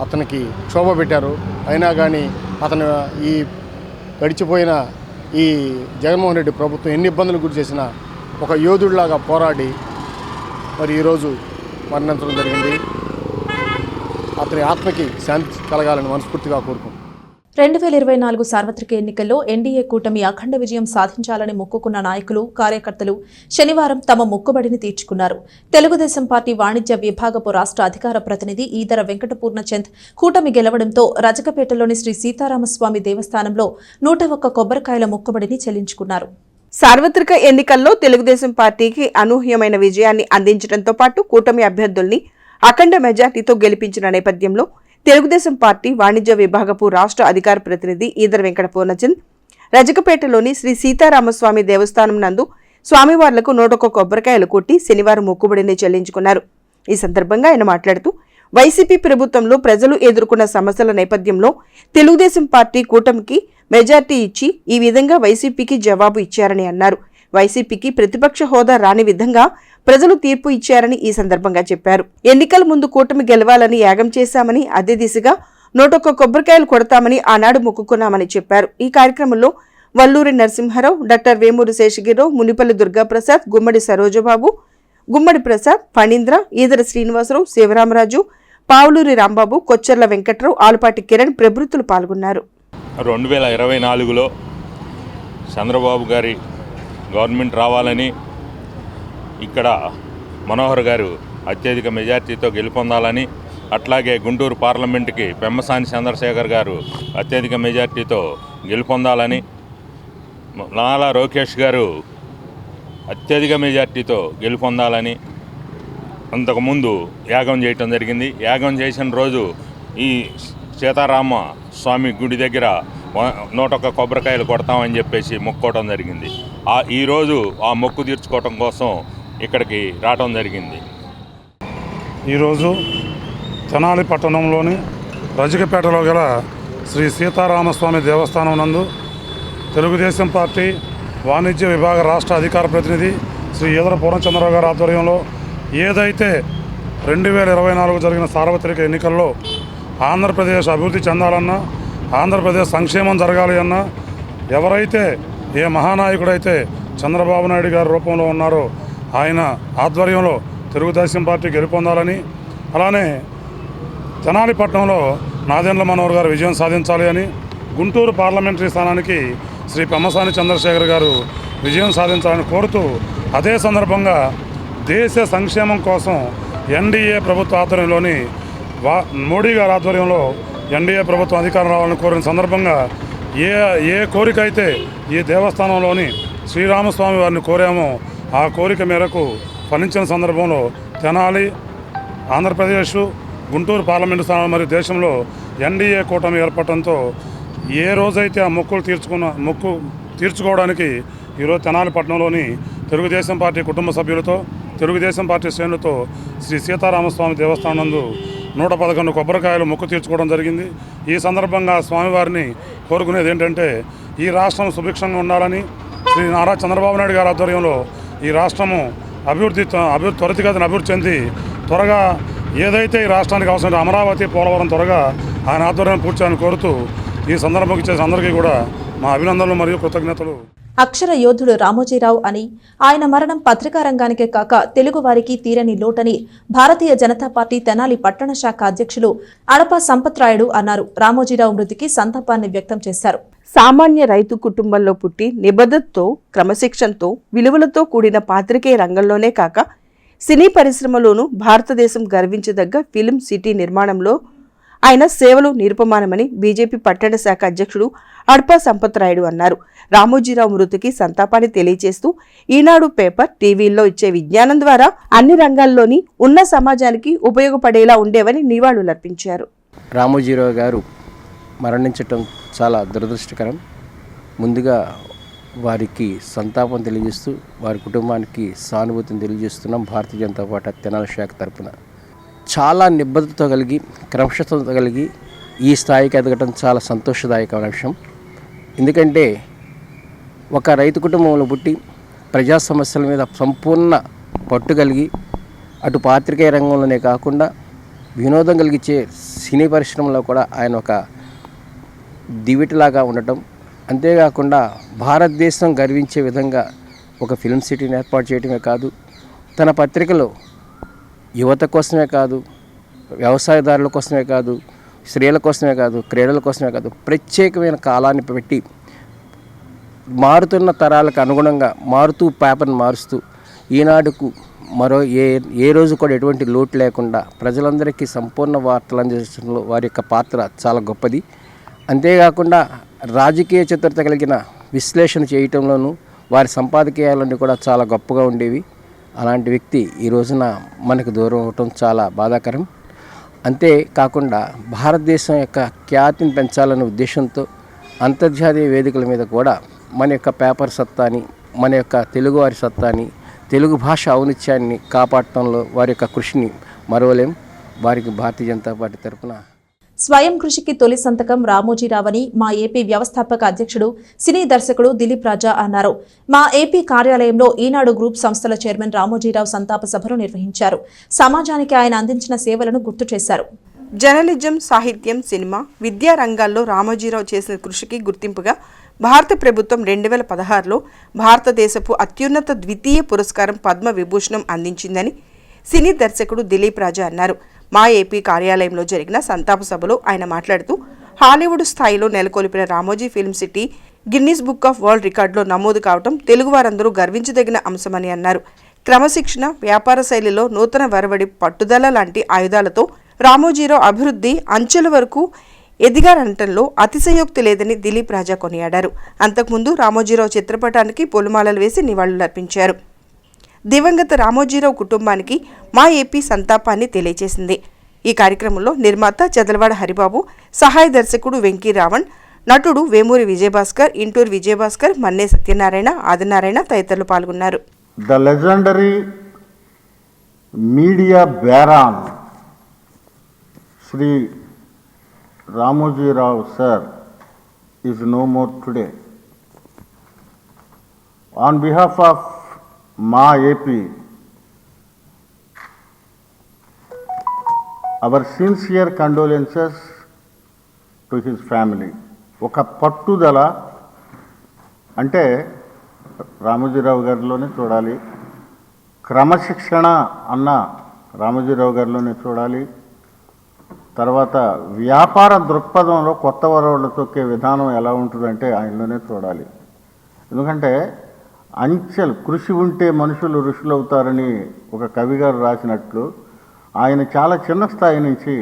అతనికి క్షోభ పెట్టారు. అయినా కానీ అతను ఈ గడిచిపోయిన ఈ జగన్మోహన్ రెడ్డి ప్రభుత్వం ఎన్ని ఇబ్బందులకు గురి చేసినా ఒక యోధుడిలాగా పోరాడి మరి ఈరోజు మరణించడం జరిగింది. అతని ఆత్మకి శాంతి కలగాలని మనస్ఫూర్తిగా కోరుకుంటున్నాను. 2024 సార్వత్రిక ఎన్నికల్లో ఎన్డీఏ కూటమి అఖండ విజయం సాధించాలని మొక్కుకున్న నాయకులు, కార్యకర్తలు శనివారం తమ మొక్కుబడిని తీర్చుకున్నారు. తెలుగుదేశం పార్టీ వాణిజ్య విభాగపు రాష్ట్ర అధికార ప్రతినిధి ఈదర వెంకటపూర్ణచంద్ కూటమి గెలవడంతో రజకపేటలోని శ్రీ సీతారామస్వామి దేవస్థానంలో 101 కొబ్బరికాయల మొక్కుబడిని చెల్లించుకున్నారు. సార్వత్రిక ఎన్నికల్లో తెలుగుదేశం పార్టీకి అనూహ్యమైన విజయాన్ని అందించడంతో పాటు కూటమి అభ్యర్థుల్ని అఖండ మెజార్టీతో గెలిపించిన నేపథ్యంలో తెలుగుదేశం పార్టీ వాణిజ్య విభాగపు రాష్ట్ర అధికార ప్రతినిధి ఈదర వెంకటపూర్ణచంద్ రజకపేటలోని శ్రీ సీతారామస్వామి దేవస్థానం నందు స్వామివార్లకు 101 కొబ్బరికాయలు కొట్టి శనివారం మొక్కుబడిని చెల్లించుకున్నారు. ఈ సందర్భంగా ఆయన మాట్లాడుతూ వైసీపీ ప్రభుత్వంలో ప్రజలు ఎదుర్కొన్న సమస్యల నేపథ్యంలో తెలుగుదేశం పార్టీ కూటమికి మెజార్టీ ఇచ్చి ఈ విధంగా వైసీపీకి జవాబు ఇచ్చారని అన్నారు. వైసీపీకి ప్రతిపక్ష హోదా రాని విధంగా ప్రజలు తీర్పు ఇచ్చారని ఈ సందర్భంగా చెప్పారు. ఎన్నికల ముందు కూటమి గెలవాలని యాగం చేశామని, అదే దిశగా 101 కొబ్బరికాయలు కొడతామని ఆనాడు మొక్కుకున్నామని చెప్పారు. ఈ కార్యక్రమంలో వల్లూరి నరసింహారావు, డాక్టర్ వేమూరి శేషగిరిరావు, మునిపల్లి దుర్గాప్రసాద్, గుమ్మడి సరోజబాబు, గుమ్మడి ప్రసాద్, ఫణీంద్ర, ఈదర శ్రీనివాసరావు, శివరామరాజు, పావులూరి రాంబాబు, కొచ్చర్ల వెంకట్రావు, ఆలుపాటి కిరణ్ ప్రభుత్తులు పాల్గొన్నారు. 2024లో చంద్రబాబు గారి గవర్నమెంట్ రావాలని, ఇక్కడ మనోహర్ గారు అత్యధిక మెజార్టీతో గెలుపొందాలని, అట్లాగే గుంటూరు పార్లమెంటుకి పెమ్మసాని చంద్రశేఖర్ గారు అత్యధిక మెజార్టీతో గెలుపొందాలని, నాలా లోకేష్ గారు అత్యధిక మెజార్టీతో గెలుపొందాలని అంతకుముందు యాగం చేయటం జరిగింది. యాగం చేసిన రోజు ఈ సీతారామ స్వామి గుడి దగ్గర 101 కొబ్బరికాయలు కొడతామని చెప్పేసి మొక్కోవడం జరిగింది. ఈరోజు ఆ మొక్కు తీర్చుకోవటం కోసం ఇక్కడికి రావడం జరిగింది. ఈరోజు తెనాలి పట్టణంలోని రజకపేటలో గల శ్రీ సీతారామస్వామి దేవస్థానం నందు తెలుగుదేశం పార్టీ వాణిజ్య విభాగ రాష్ట్ర అధికార ప్రతినిధి శ్రీ ఈదర పూర్ణచంద్రరావు గారి ఆధ్వర్యంలో ఏదైతే 2024 జరిగిన సార్వత్రిక ఎన్నికల్లో ఆంధ్రప్రదేశ్ అభివృద్ధి చెందాలన్నా, ఆంధ్రప్రదేశ్ సంక్షేమం జరగాలి అన్నా, ఎవరైతే ఏ మహానాయకుడైతే చంద్రబాబు నాయుడు గారి రూపంలో ఉన్నారో ఆయన ఆధ్వర్యంలో తెలుగుదేశం పార్టీ గెలుపొందాలని, అలానే తెనాలి పట్టణంలో నాదెండ్ల మనోహర్ గారు విజయం సాధించాలి అని, గుంటూరు పార్లమెంటరీ స్థానానికి శ్రీ పెమ్మసాని చంద్రశేఖర్ గారు విజయం సాధించాలని కోరుతూ, అదే సందర్భంగా దేశ సంక్షేమం కోసం ఎన్డీఏ ప్రభుత్వ ఆధ్వర్యంలోని మోడీ గారి ఆధ్వర్యంలో ఎన్డీఏ ప్రభుత్వం అధికారం రావాలని కోరిన సందర్భంగా ఏ కోరిక అయితే ఈ దేవస్థానంలోని శ్రీరామస్వామి వారిని కోరామో ఆ కోరిక మేరకు ఫలించిన సందర్భంలో తెనాలి, ఆంధ్రప్రదేశ్, గుంటూరు పార్లమెంటు స్థానాలు మరియు దేశంలో ఎన్డీఏ కూటమి ఏర్పడటంతో ఏ రోజైతే ఆ మొక్కు తీర్చుకోవడానికి ఈరోజు తెనాలి పట్టణంలోని తెలుగుదేశం పార్టీ కుటుంబ సభ్యులతో, తెలుగుదేశం పార్టీ శ్రేణులతో శ్రీ సీతారామస్వామి దేవస్థానం నందు 111 కొబ్బరికాయలు మొక్కు తీర్చుకోవడం జరిగింది. ఈ సందర్భంగా స్వామివారిని కోరుకునేది ఏంటంటే ఈ రాష్ట్రం సుభిక్షంగా ఉండాలని, శ్రీ నారా చంద్రబాబు నాయుడు గారి ఆధ్వర్యంలో ఈ రాష్ట్రము త్వరితగతిన అభివృద్ధి చెంది త్వరగా ఏదైతే ఈ రాష్ట్రానికి అవసరం అమరావతి, పోలవరం త్వరగా ఆయన ఆధ్వర్యం పూర్తి చేయాలని కోరుతూ ఈ సందర్భంగా ఇచ్చే అందరికీ కూడా మా అభినందనలు మరియు కృతజ్ఞతలు. అక్షర యోధుడు రామోజీరావు అని, ఆయన మరణం పత్రికా రంగానికే కాక తెలుగు వారికి తీరని లోటని భారతీయ జనతా పార్టీ తెనాలి పట్టణ శాఖ అధ్యక్షులు అడప సంపత్రాయుడు అన్నారు. రామోజీరావు మృతికి సంతాపాన్ని వ్యక్తం చేశారు. సామాన్య రైతు కుటుంబంలో పుట్టి నిబద్ధతతో, క్రమశిక్షణతో, విలువలతో కూడిన పాత్రికేయ రంగంలోనే కాక సినీ పరిశ్రమలోనూ భారతదేశం గర్వించదగ్గ ఫిల్మ్ సిటీ నిర్మాణంలో ఆయన సేవలు నిరుపమానమని బీజేపీ పట్టణ శాఖ అధ్యక్షుడు అడప సంపత్రాయుడు అన్నారు. రామోజీరావు మృతికి సంతాపాన్ని తెలియజేస్తూ ఈనాడు పేపర్, టీవీల్లో ఇచ్చే విజ్ఞానం ద్వారా అన్ని రంగాల్లోని ఉన్న సమాజానికి ఉపయోగపడేలా ఉండేవని నివాళులర్పించారు. రామోజీరావు గారు మరణించటం చాలా దురదృష్టకరం. ముందుగా వారికి సంతాపం తెలియజేస్తూ వారి కుటుంబానికి సానుభూతిని తెలియజేస్తున్నాం. భారతీయ జనతా పార్టీ తెనాలి శాఖ తరపున చాలా నిబద్ధతతో కలిగి, క్రమశిక్షణతో కలిగి ఈ స్థాయికి ఎదగటం చాలా సంతోషదాయకమైన విషయం. ఎందుకంటే ఒక రైతు కుటుంబంలో పుట్టి ప్రజా సమస్యల మీద సంపూర్ణ పట్టు కలిగి, అటు పాత్రికేయ రంగంలోనే కాకుండా వినోదం కలిగించే సినీ పరిశ్రమలో కూడా ఆయన ఒక దివిటిలాగా ఉండటం, అంతేకాకుండా భారతదేశం గర్వించే విధంగా ఒక ఫిల్మ్ సిటీని ఏర్పాటు చేయడమే కాదు, తన పత్రికలో యువత కోసమే కాదు, వ్యవసాయదారుల కోసమే కాదు, స్త్రీల కోసమే కాదు, క్రీడల కోసమే కాదు, ప్రత్యేకమైన కాలాన్ని పెట్టి మారుతున్న తరాలకు అనుగుణంగా మారుతూ పేపర్ని మారుస్తూ ఈనాడుకు మరో ఏ రోజు కూడా ఎటువంటి లోటు లేకుండా ప్రజలందరికీ సంపూర్ణ వార్తలు అందించడంలో వారి యొక్క పాత్ర చాలా గొప్పది. అంతేకాకుండా రాజకీయ చిత్రత కలిగిన విశ్లేషణ చేయటంలోనూ వారి సంపాదకీయాలన్నీ కూడా చాలా గొప్పగా ఉండేవి. అలాంటి వ్యక్తి ఈ రోజున మనకు దూరం అవటం చాలా బాధాకరం. అంతేకాకుండా భారతదేశం యొక్క ఖ్యాతిని పెంచాలనే ఉద్దేశంతో అంతర్జాతీయ వేదికల మీద కూడా మన యొక్క పేపర్ సత్తాని, మన యొక్క తెలుగువారి సత్తాని, తెలుగు భాష ఔన్నత్యాన్ని కాపాడటంలో వారి యొక్క కృషిని మరవలేం. వారికి భారతీయ జనతా పార్టీ తరఫున స్వయం కృషికి తొలి సంతకం రామోజీరావని మా ఏపీ వ్యవస్థాపక అధ్యక్షుడు, సినీ దర్శకుడు దిలీప్ రాజా అన్నారు. మా ఏపీ కార్యాలయంలో ఈనాడు గ్రూప్ సంస్థల చైర్మన్ రామోజీరావు సంతాప సభను నిర్వహించారు. సమాజానికి ఆయన అందించిన సేవలను గుర్తు చేశారు. జర్నలిజం, సాహిత్యం, సినిమా, విద్యా రంగాల్లో రామోజీరావు చేసిన కృషికి గుర్తింపుగా భారత ప్రభుత్వం 2016లో భారతదేశపు అత్యున్నత ద్వితీయ పురస్కారం పద్మ విభూషణం అందించిందని సినీ దర్శకుడు దిలీప్ రాజా అన్నారు. మా ఏపీ కార్యాలయంలో జరిగిన సంతాప సభలో ఆయన మాట్లాడుతూ హాలీవుడ్ స్థాయిలో నెలకొల్పిన Ramoji Film City Guinness Book of World రికార్డులో నమోదు కావడం తెలుగు వారందరూ గర్వించదగిన అంశమని అన్నారు. క్రమశిక్షణ, వ్యాపార శైలిలో నూతన వరవడి, పట్టుదల లాంటి ఆయుధాలతో రామోజీరావు అభివృద్ధి అంచెల వరకు ఎదిగారనటంలో అతిశయోక్తి లేదని దిలీప్ రాజా కొనియాడారు. అంతకుముందు రామోజీరావు చిత్రపటానికి పూలమాలలు వేసి నివాళులర్పించారు. దివంగత రామోజీరావు కుటుంబానికి మా ఏపీ సంతాపాన్ని తెలియజేసింది. ఈ కార్యక్రమంలో నిర్మాత చదలవాడ హరిబాబు, సహాయ దర్శకుడు వెంకీ రావణ్, నటుడు వేమూరి విజయభాస్కర్, ఇంటూరు విజయభాస్కర్, మన్నే సత్యనారాయణ, ఆదినారాయణ తదితరులు పాల్గొన్నారు. The legendary media baron Shri Ramoji Rao sir is no more today. On behalf of Ma AP, our sincere condolences to his family. ఒక పట్టుదల అంటే రామోజీరావు గారిలోనే చూడాలి, క్రమశిక్షణ అన్న రామోజీరావు గారిలోనే చూడాలి. తర్వాత వ్యాపార దృక్పథంలో కొత్త వరవళ్ళు తొక్కే విధానం ఎలా ఉంటుందంటే ఆయనలోనే చూడాలి. ఎందుకంటే అంచెలు కృషి ఉంటే మనుషులు ఋషులు అవుతారని ఒక కవి గారు రాసినట్లు ఆయన చాలా చిన్న స్థాయి నుంచి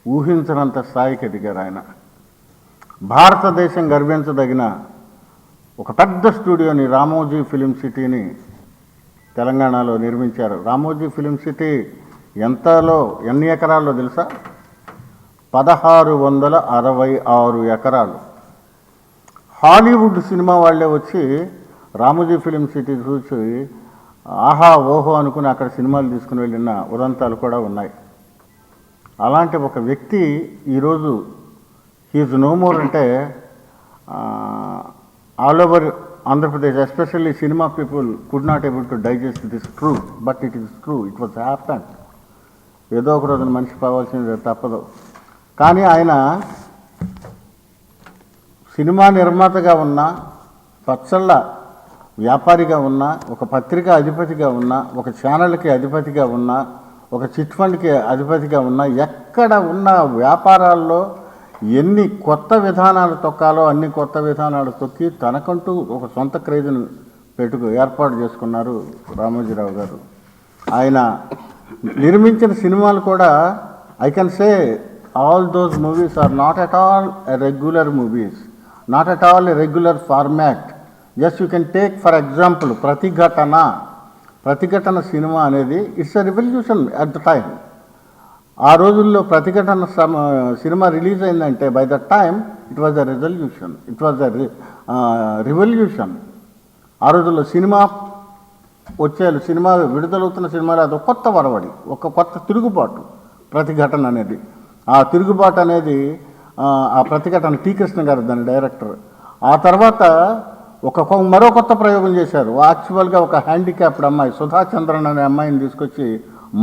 ఊహించినంత స్థాయికి ఎదిగారు ఆయన. భారతదేశం గర్వించదగిన ఒక పెద్ద స్టూడియోని రామోజీ ఫిలిం సిటీని తెలంగాణలో నిర్మించారు. రామోజీ ఫిలిం సిటీ ఎన్ని ఎకరాల్లో తెలుసా? 1666 ఎకరాలు. హాలీవుడ్ సినిమా వాళ్ళే వచ్చి రామోజీ ఫిలిం సిటీ చూసి ఆహా ఓహో అనుకుని అక్కడ సినిమాలు తీసుకుని వెళ్ళిన ఉదంతాలు కూడా ఉన్నాయి. అలాంటి ఒక వ్యక్తి ఈరోజు హీజ్ నో మోర్ అంటే all over Andhra Pradesh, especially cinema people could not able to digest this true, but it is true, it was happen. ఏదో ఒక రోజున మనిషి పోవాల్సింది తప్పదు. కానీ ఆయన సినిమా నిర్మాతగా ఉన్నా, పచ్చళ్ళ వ్యాపారిగా ఉన్నా, ఒక పత్రిక అధిపతిగా ఉన్నా, ఒక ఛానల్కి అధిపతిగా ఉన్నా, ఒక చిట్ ఫండ్కి అధిపతిగా ఉన్నా, ఎక్కడ ఉన్న వ్యాపారాల్లో ఎన్ని కొత్త విధానాలు తొక్కాలో అన్ని కొత్త విధానాలు తొక్కి తనకంటూ ఒక సొంత క్రేజ్ను ఏర్పాటు చేసుకున్నారు రామోజీరావు గారు. ఆయన నిర్మించిన సినిమాలు కూడా I can say all those movies are not at all regular movies, not at all a regular format. Just you can take for example ప్రతిఘటన సినిమా అనేది it's a revolution at the time. ఆ రోజుల్లో ప్రతిఘటన సినిమా రిలీజ్ అయిందంటే by the time it was a resolution, it was a revolution. ఆ రోజుల్లో సినిమా విడుదలవుతున్న సినిమాలో అది ఒక కొత్త వరవడి, ఒక కొత్త తిరుగుబాటు ప్రతిఘటన అనేది. ఆ తిరుగుబాటు అనేది ఆ ప్రతిఘటన టి కృష్ణ గారు దాని డైరెక్టర్. ఆ తర్వాత మరో కొత్త ప్రయోగం చేశారు. యాక్చువల్గా ఒక హ్యాండిక్యాప్డ్ అమ్మాయి సుధాచంద్రన్ అనే అమ్మాయిని తీసుకొచ్చి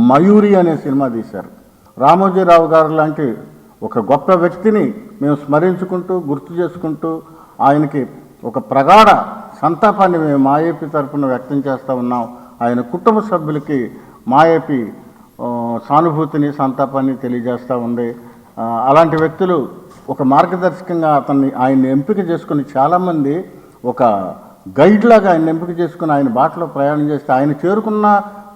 మయూరి అనే సినిమా తీశారు. రామోజీరావు గారు లాంటి ఒక గొప్ప వ్యక్తిని మేము స్మరించుకుంటూ గుర్తు చేసుకుంటూ ఆయనకి ఒక ప్రగాఢ సంతాపాన్ని మేము మాఏపీ తరఫున వ్యక్తం చేస్తూ ఉన్నాం. ఆయన కుటుంబ సభ్యులకి మాఏపీ సానుభూతిని సంతాపాన్ని తెలియజేస్తూ ఉంది. అలాంటి వ్యక్తులు ఒక మార్గదర్శకంగా ఆయన్ని ఎంపిక చేసుకుని చాలామంది ఒక గైడ్ లాగా ఆయన ఎంపిక చేసుకుని ఆయన బాటలో ప్రయాణం చేస్తే ఆయన చేరుకున్న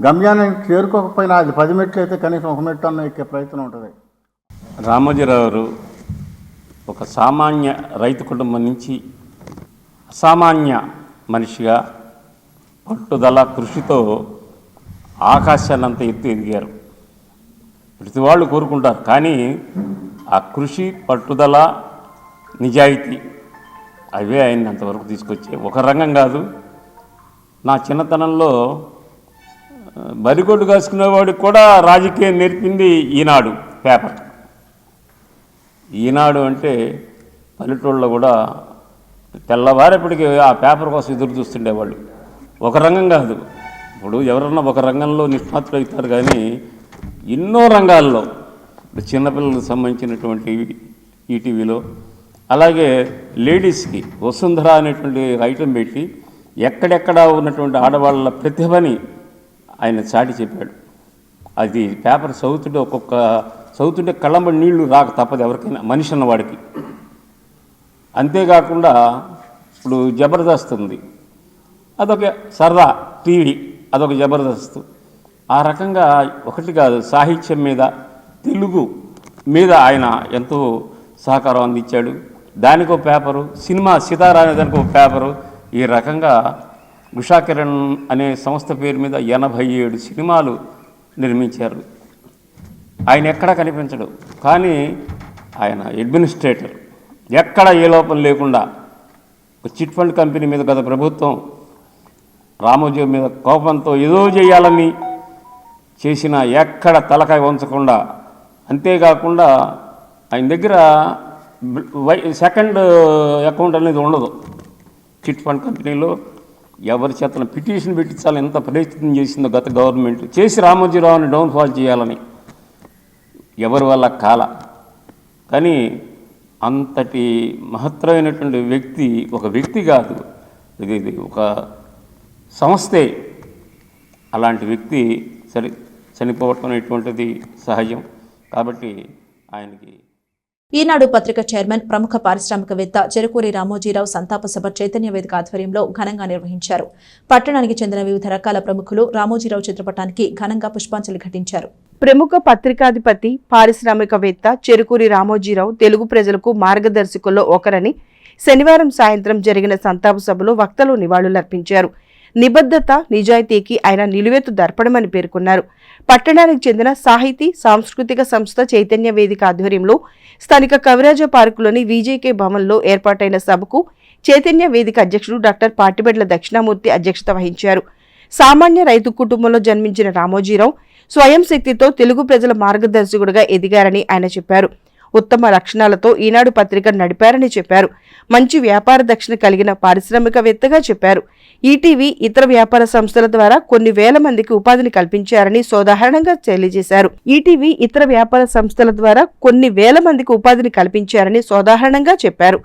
గమ్యాన్ని చేరుకోకపోయినా అది 10 మెట్లు అయితే కనీసం 1 మెట్టు అన్న ఎక్కే ప్రయత్నం ఉంటుంది. రామోజీరావు గారు ఒక సామాన్య రైతు కుటుంబం నుంచి అసామాన్య మనిషిగా పట్టుదల కృషితో ఆకాశాన్నంత ఎత్తు ఎదిగారు. ప్రతి వాళ్ళు కోరుకుంటారు, కానీ ఆ కృషి, పట్టుదల, నిజాయితీ అవే ఆయన్ని అంతవరకు తీసుకొచ్చాయి. ఒక రంగం కాదు. నా చిన్నతనంలో బరిగొడ్డు కాసుకునేవాడికి కూడా రాజకీయం నేర్పింది ఈనాడు పేపర్. ఈనాడు అంటే పల్లెటూళ్ళలో కూడా తెల్లవారేపటికి ఆ పేపర్ కోసం ఎదురు చూస్తుండేవాళ్ళు. ఒక రంగం కాదు. ఇప్పుడు ఎవరన్నా ఒక రంగంలో నిష్ణాతులు అవుతారు, కానీ ఎన్నో రంగాల్లో చిన్నపిల్లలకు సంబంధించినటువంటి ఈటీవీలో, అలాగే లేడీస్కి వసుంధర అనేటువంటి ఐటెం పెట్టి ఎక్కడెక్కడ ఉన్నటువంటి ఆడవాళ్ళ ప్రతిభని ఆయన చాటి చెప్పాడు. అది పేపర్ చదువుతుంటే కళ్ళంబడి నీళ్లు రాక తప్పదు ఎవరికైనా, మనిషి అన్నవాడికి. అంతేకాకుండా ఇప్పుడు జబర్దస్త్ ఉంది, అదొక సరదా. టీవీ అదొక జబర్దస్త్. ఆ రకంగా ఒకటి కాదు, సాహిత్యం మీద, తెలుగు మీద ఆయన ఎంతో సహకారం అందించాడు. దానికో పేపరు, సినిమా సితారా అనే దానికి ఒక పేపరు. ఈ రకంగా ఉషా కిరణ్ అనే సంస్థ పేరు మీద 87 సినిమాలు నిర్మించారు. ఆయన ఎక్కడా కనిపించడు, కానీ ఆయన అడ్మినిస్ట్రేటర్. ఎక్కడ ఏ లోపం లేకుండా చిట్ ఫండ్ కంపెనీ మీద గత ప్రభుత్వం రామోజీ మీద కోపంతో ఏదో చేయాలని చేసిన ఎక్కడ తలకాయ వంచకుండా, అంతేకాకుండా ఆయన దగ్గర సెకండ్ అకౌంట్ అనేది ఉండదు. చిట్ ఫండ్ కంపెనీలో ఎవరి చేతన పిటిషన్ పెట్టించాలని ఎంత ప్రయత్నం చేసిందో గత గవర్నమెంట్, చేసి రామోజీరావుని డౌన్ఫాల్ చేయాలని. ఎవరి వల్ల కాల. కానీ అంతటి మహత్తరమైనటువంటి వ్యక్తి, ఒక వ్యక్తి కాదు, ఇది ఒక సంస్థే. అలాంటి వ్యక్తి చనిపోవటం అనేటువంటిది సహజం. కాబట్టి ఆయనకి ఈనాడు పత్రిక చైర్మన్, ప్రముఖ పారిశ్రామికవేత్త చెరుకూరి రామోజీరావు సంతాప సభ చైతన్య వేదిక ఆధ్వర్యంలో ఘనంగా నిర్వహించారు. పట్టణానికి చెందిన వివిధ రకాల ప్రముఖులు రామోజీరావు చిత్రపటానికి ఘనంగా పుష్పాంజలి ఘటించారు. ప్రముఖ పత్రికాధిపతి, పారిశ్రామికవేత్త చెరుకూరి రామోజీరావు తెలుగు ప్రజలకు మార్గదర్శకుల్లో ఒకరని శనివారం సాయంత్రం జరిగిన సంతాప సభలో వక్తలు నివాళులర్పించారు. నిబద్ధత, నిజాయితీకి ఆయన నిలువెత్తు దర్పణమని పేర్కొన్నారు. పట్టణానికి చెందిన సాహితీ సాంస్కృతిక సంస్థ చైతన్య వేదిక ఆధ్వర్యంలో స్థానిక కవిరాజ పార్కులోని విజేకే భవన్లో ఏర్పాటైన సభకు చైతన్య వేదిక అధ్యక్షుడు డాక్టర్ పాటిబెడ్ల దక్షిణామూర్తి అధ్యక్షత వహించారు. సామాన్య రైతు కుటుంబంలో జన్మించిన రామోజీరావు స్వయం శక్తితో తెలుగు ప్రజల మార్గదర్శకుడిగా ఎదిగారని ఆయన చెప్పారు. ఉత్తమ లక్షణాలతో ఈనాడు పత్రికను నడిపారని చెప్పారు. మంచి వ్యాపార దక్షిణ కలిగిన పారిశ్రామికవేత్తగా చెప్పారు. ఈటీవీ ఇతర వ్యాపార సంస్థల ద్వారా కొన్ని వేల మందికి ఉపాధిని కల్పించారని సోదాహరణంగా తెలియజేశారు. ఈటీవీ ఇతర వ్యాపార సంస్థల ద్వారా కొన్ని వేల మందికి ఉపాధిని కల్పించారని సోదాహరణంగా చెప్పారు.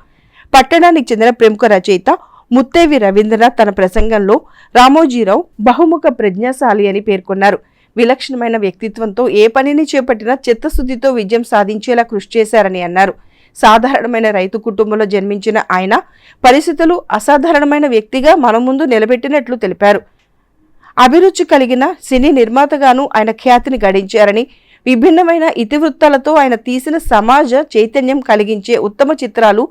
పట్టణానికి చెందిన ప్రముఖ రచయిత ముత్తేవి రవీంద్రనాథ్ తన ప్రసంగంలో రామోజీరావు బహుముఖ ప్రజ్ఞాశాలి అని పేర్కొన్నారు. విలక్షణమైన వ్యక్తిత్వంతో ఏ పనిని చేపట్టినా చిత్తశుద్ధితో విజయం సాధించేలా కృషి చేశారని అన్నారు. సాధారణమైన రైతు కుటుంబంలో జన్మించిన ఆయన పరిస్థితులు అసాధారణమైన వ్యక్తిగా మన ముందు నిలబెట్టినట్లు తెలిపారు. అభిరుచి కలిగిన సినీ నిర్మాతగాను ఆయన ఖ్యాతిని గడించారని, విభిన్నమైన ఇతివృత్తాలతో ఆయన తీసిన సమాజ చైతన్యం కలిగించే ఉత్తమ చిత్రాలు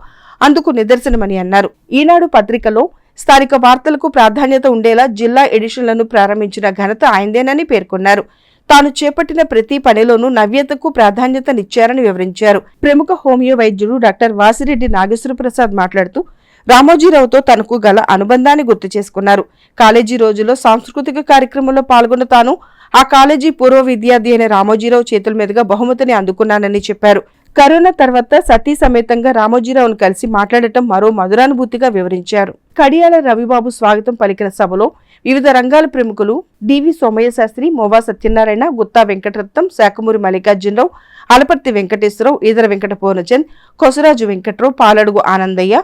అందుకు నిదర్శనమని అన్నారు. ఈనాడు పత్రికలో స్థానిక వార్తలకు ప్రాధాన్యత ఉండేలా జిల్లా ఎడిషన్లను ప్రారంభించిన ఘనత ఆయనదేనని పేర్కొన్నారు. తాను చేపట్టిన ప్రతి పనిలోనూ నవ్యతకు ప్రాధాన్యతనిచ్చారని వివరించారు. ప్రముఖ హోమియో వైద్యుడు డాక్టర్ వాసిరెడ్డి నాగేశ్వర ప్రసాద్ మాట్లాడుతూ రామోజీరావుతో తనకు గల అనుబంధాన్ని గుర్తు చేసుకున్నారు. కాలేజీ రోజుల్లో సాంస్కృతిక కార్యక్రమంలో పాల్గొన్న తాను ఆ కాలేజీ పూర్వ విద్యార్థి అయిన రామోజీరావు చేతుల మీదుగా బహుమతిని అందుకున్నానని చెప్పారు. కరోనా తర్వాత సతీ సమేతంగా రామోజీరావును కలిసి మాట్లాడటం మరో మధురానుభూతిగా వివరించారు. కడియాల రవిబాబు స్వాగతం పలికిన సభలో వివిధ రంగాల ప్రముఖులు డివి సోమయ్య శాస్త్రి, మోవా సత్యనారాయణ, గుత్తా వెంకటరత్నం, శాఖమూరి మల్లికార్జునరావు, అలపర్తి వెంకటేశ్వరరావు, ఈదర వెంకట పూర్ణచంద్, కొసరాజు వెంకట్రావు, పాలడుగు ఆనందయ్య,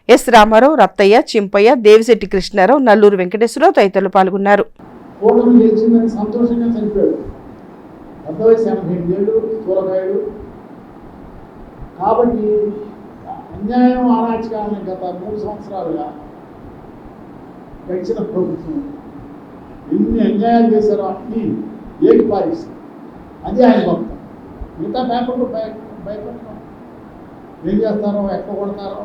ఎస్ రామారావు, రత్తయ్య, చింపయ్య, దేవిశెట్టి కృష్ణారావు, నల్లూరు వెంకటేశ్వరరావు తదితరులు పాల్గొన్నారు. కాబట్టి అన్యాయం అరాచకాలను గత 3 సంవత్సరాలుగా గడిచిన ప్రభుత్వం ఎన్ని అన్యాయాలు చేశారో అన్నీ ఏకపారిస్తారు. అది ఆయన గొప్ప. మిగతా పేపర్లు భయపడతాం, ఏం చేస్తారో, ఎక్కడ కొడతారో,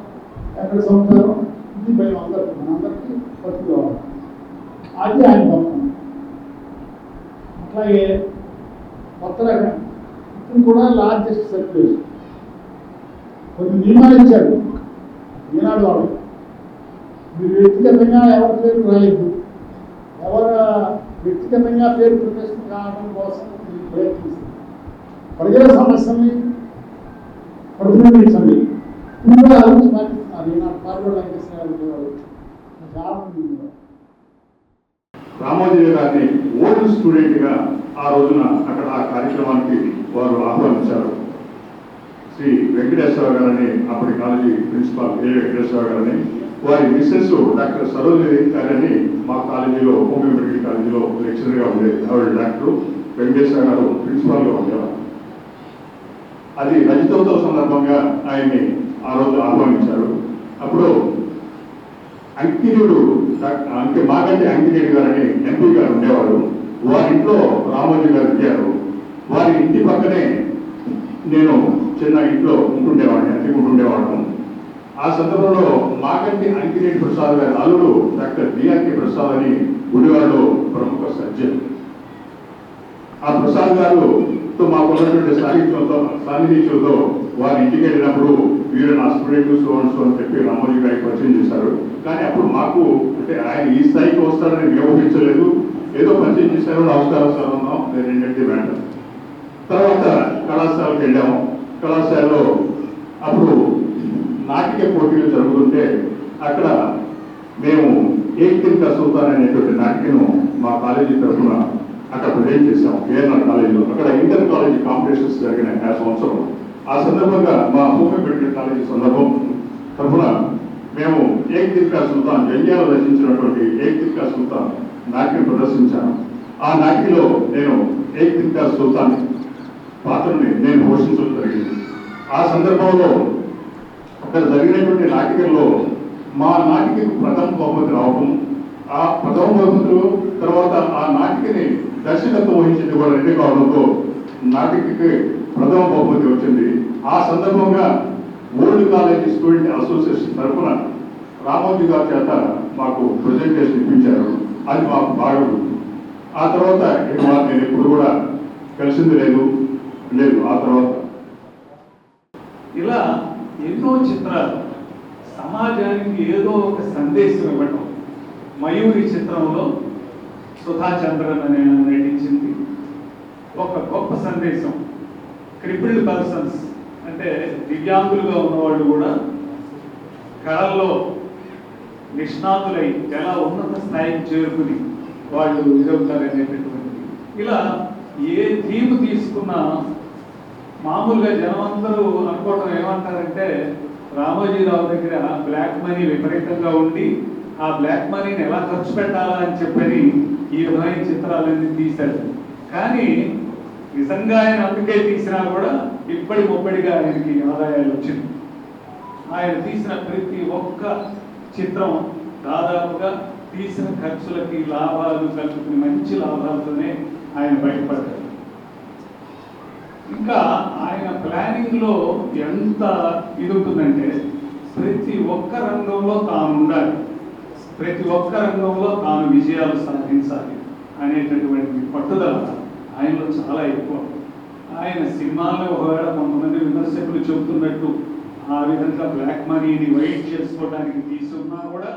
ఎక్కడ చదువుతారో, ఇది భయం అందరికీ, మనందరికీ పట్టుకోవాలి. అది ఆయన గొప్ప. అట్లాగే కొత్త రకం ఇప్పుడు కూడా లార్జెస్ట్ సర్క్యులేషన్ కొన్ని నియమాలు ఇచ్చాడు ఈనాడు వాళ్ళు. మీరు వ్యక్తిగతంగా ఎవరి పేరు రాయద్దు, ఎవరు వ్యక్తిగతంగా పేరు ప్రతిష్ట కావడం కోసం మీరు ప్రయత్నిస్తారు. ప్రజల సమస్యల్ని ప్రతిబింబించండి. ఇప్పుడు ఆలోచన పాటిస్తున్నారు ఈనాడు పాల్గొన వెంకటేశ్వర చాలా మంది. రామోజీ గారిని ఓల్డ్ స్టూడెంట్గా ఆ రోజున అక్కడ ఆ కార్యక్రమానికి వారు ఆహ్వానించారు. శ్రీ వెంకటేశ్వర గారని అప్పటి కాలేజీ ప్రిన్సిపాల్ ఏ వెంకటేశ్వర గారని, వారి మిస్సెస్ డాక్టర్ సరోజిని గారని మా కాలేజీలో హోమియో మెడికల్ కాలేజీలో లెక్చరర్గా ఉండేది. ఆవిడ డాక్టర్ వెంకటేశ్వర గారు ప్రిన్సిపాల్గా ఉండేవారు. అది రజతోత్సవ సందర్భంగా ఆయన్ని ఆ రోజు ఆహ్వానించారు. అప్పుడు అంకినీయుడు మాగంటి అంకినీయుడు గారని ఎంపీ గారు ఉండేవారు. వారింట్లో రామోజీ గారు దిగారు. వారి ఇంటి పక్కనే నేను చిన్న ఇంట్లో ఉంటుండేవాడిని, అద్దెకుంటుండేవాడు. ఆ సందర్భంలో మాగంటి అంకినేటి ప్రసాద్ గారి అల్లుడు డాక్టర్ బిఆర్కే ప్రసాద్ అని గుడివాడలో ప్రముఖ సర్జన్. ఆ ప్రసాద్ గారుతో మాకున్నటువంటి సాన్నిధ్యంతో వారి ఇంటికి వెళ్ళినప్పుడు వీరు నా స్టూడెంట్ సో అని చెప్పి రామోజీ గారికి పరిచయం చేశారు. కానీ అప్పుడు మాకు అంటే ఆయన ఈ స్థాయికి వస్తారని మేము ఊహించలేదు. ఏదో పరిచయం చేశారు, నమస్కారం సార్ ఉన్నాం, నేను ఏంటంటే మేడం. తర్వాత కళాశాలకు వెళ్ళాము. కళాశాలలో అప్పుడు నాటిక పోటీలు జరుగుతుంటే అక్కడ మేము ఏక్తిన్ సుల్తాన్ అనేటువంటి నాటికను మా కాలేజీ తరఫున అక్కడ ప్రజెంట్ చేశాం. ఏఎన్ఆర్ కాలేజీలో అక్కడ ఇంటర్ కాలేజీ కాంపిటీషన్స్ జరిగినాయి ఆ సంవత్సరం. ఆ సందర్భంగా మా హోమియో మెడికల్ కాలేజీ సందర్భం తరఫున మేము ఏక్తిన్ సుల్తాన్ జంధ్యాలు రచించినటువంటి ఏక్తిన్ సుల్తాన్ నాటికను ప్రదర్శించాను. ఆ నాటికలో నేను ఏక్తిన్ సుల్తాన్ పాత్రని నేను పోషించడం జరిగింది. ఆ సందర్భంలో అక్కడ జరిగినటువంటి నాటికల్లో మా నాటికకు ప్రథమ బహుమతి రావడం, ఆ ప్రథమ బహుమతులు తర్వాత ఆ నాటికని దర్శకత్వం వహించింది కూడా రెండు కావడంతో నాటికకి ప్రథమ బహుమతి వచ్చింది. ఆ సందర్భంగా ఓల్డ్ కాలేజ్ స్టూడెంట్ అసోసియేషన్ తరఫున రామోజీ గారి చేత మాకు ప్రజెంటేషన్ ఇప్పించారు. అది మాకు బాగా గుర్తు. ఆ తర్వాత నేను ఎప్పుడు కూడా కలిసింది లేదు. ఆ తర్వాత ఇలా ఎన్నో చిత్రాలు సమాజానికి ఏదో ఒక సందేశం ఇవ్వటం. మయూరి చిత్రంలో సుధా చంద్రన్ అనే నటించింది. ఒక గొప్ప సందేశం. క్రిపిల్డ్ పర్సన్స్ అంటే దివ్యాంగులుగా ఉన్నవాళ్ళు కూడా కళల్లో నిష్ణాతులై ఎలా ఉన్నత స్థాయికి చేరుకుని వాళ్ళు ఇదవుతారనేటటువంటిది. ఇలా ఏ థీమ్ తీసుకున్నా మామూలుగా జనం అందరూ అనుకోవడం ఏమంటారంటే రామోజీరావు దగ్గర బ్లాక్ మనీ విపరీతంగా ఉండి ఆ బ్లాక్ మనీని ఎలా ఖర్చు పెట్టాలా అని చెప్పని ఈ విధమైన చిత్రాలన్నీ తీశారు. కానీ నిజంగా ఆయన అందుకే తీసినా కూడా ఇప్పటి ముప్పటిగా ఆయనకి ఆదాయాలు వచ్చింది. ఆయన తీసిన ప్రతి ఒక్క చిత్రం దాదాపుగా తీసిన ఖర్చులకి లాభాలు కలుపుకుని మంచి లాభాలతోనే ఆయన బయటపడ్డారు. ఇంకా ఆయన ప్లానింగ్లో ఎంత ఇది ఉంటుందంటే ప్రతి ఒక్క రంగంలో తాను ఉండాలి, ప్రతి ఒక్క రంగంలో తాను విజయాలు సాధించాలి అనేటటువంటి పట్టుదల ఆయనలో చాలా ఎక్కువ. ఆయన సినిమాల్లో ఒకవేళ కొంతమంది విమర్శకులు చెబుతున్నట్టు ఆ విధంగా బ్లాక్ మనీని వైట్ చేసుకోవడానికి తీసుకున్నా కూడా.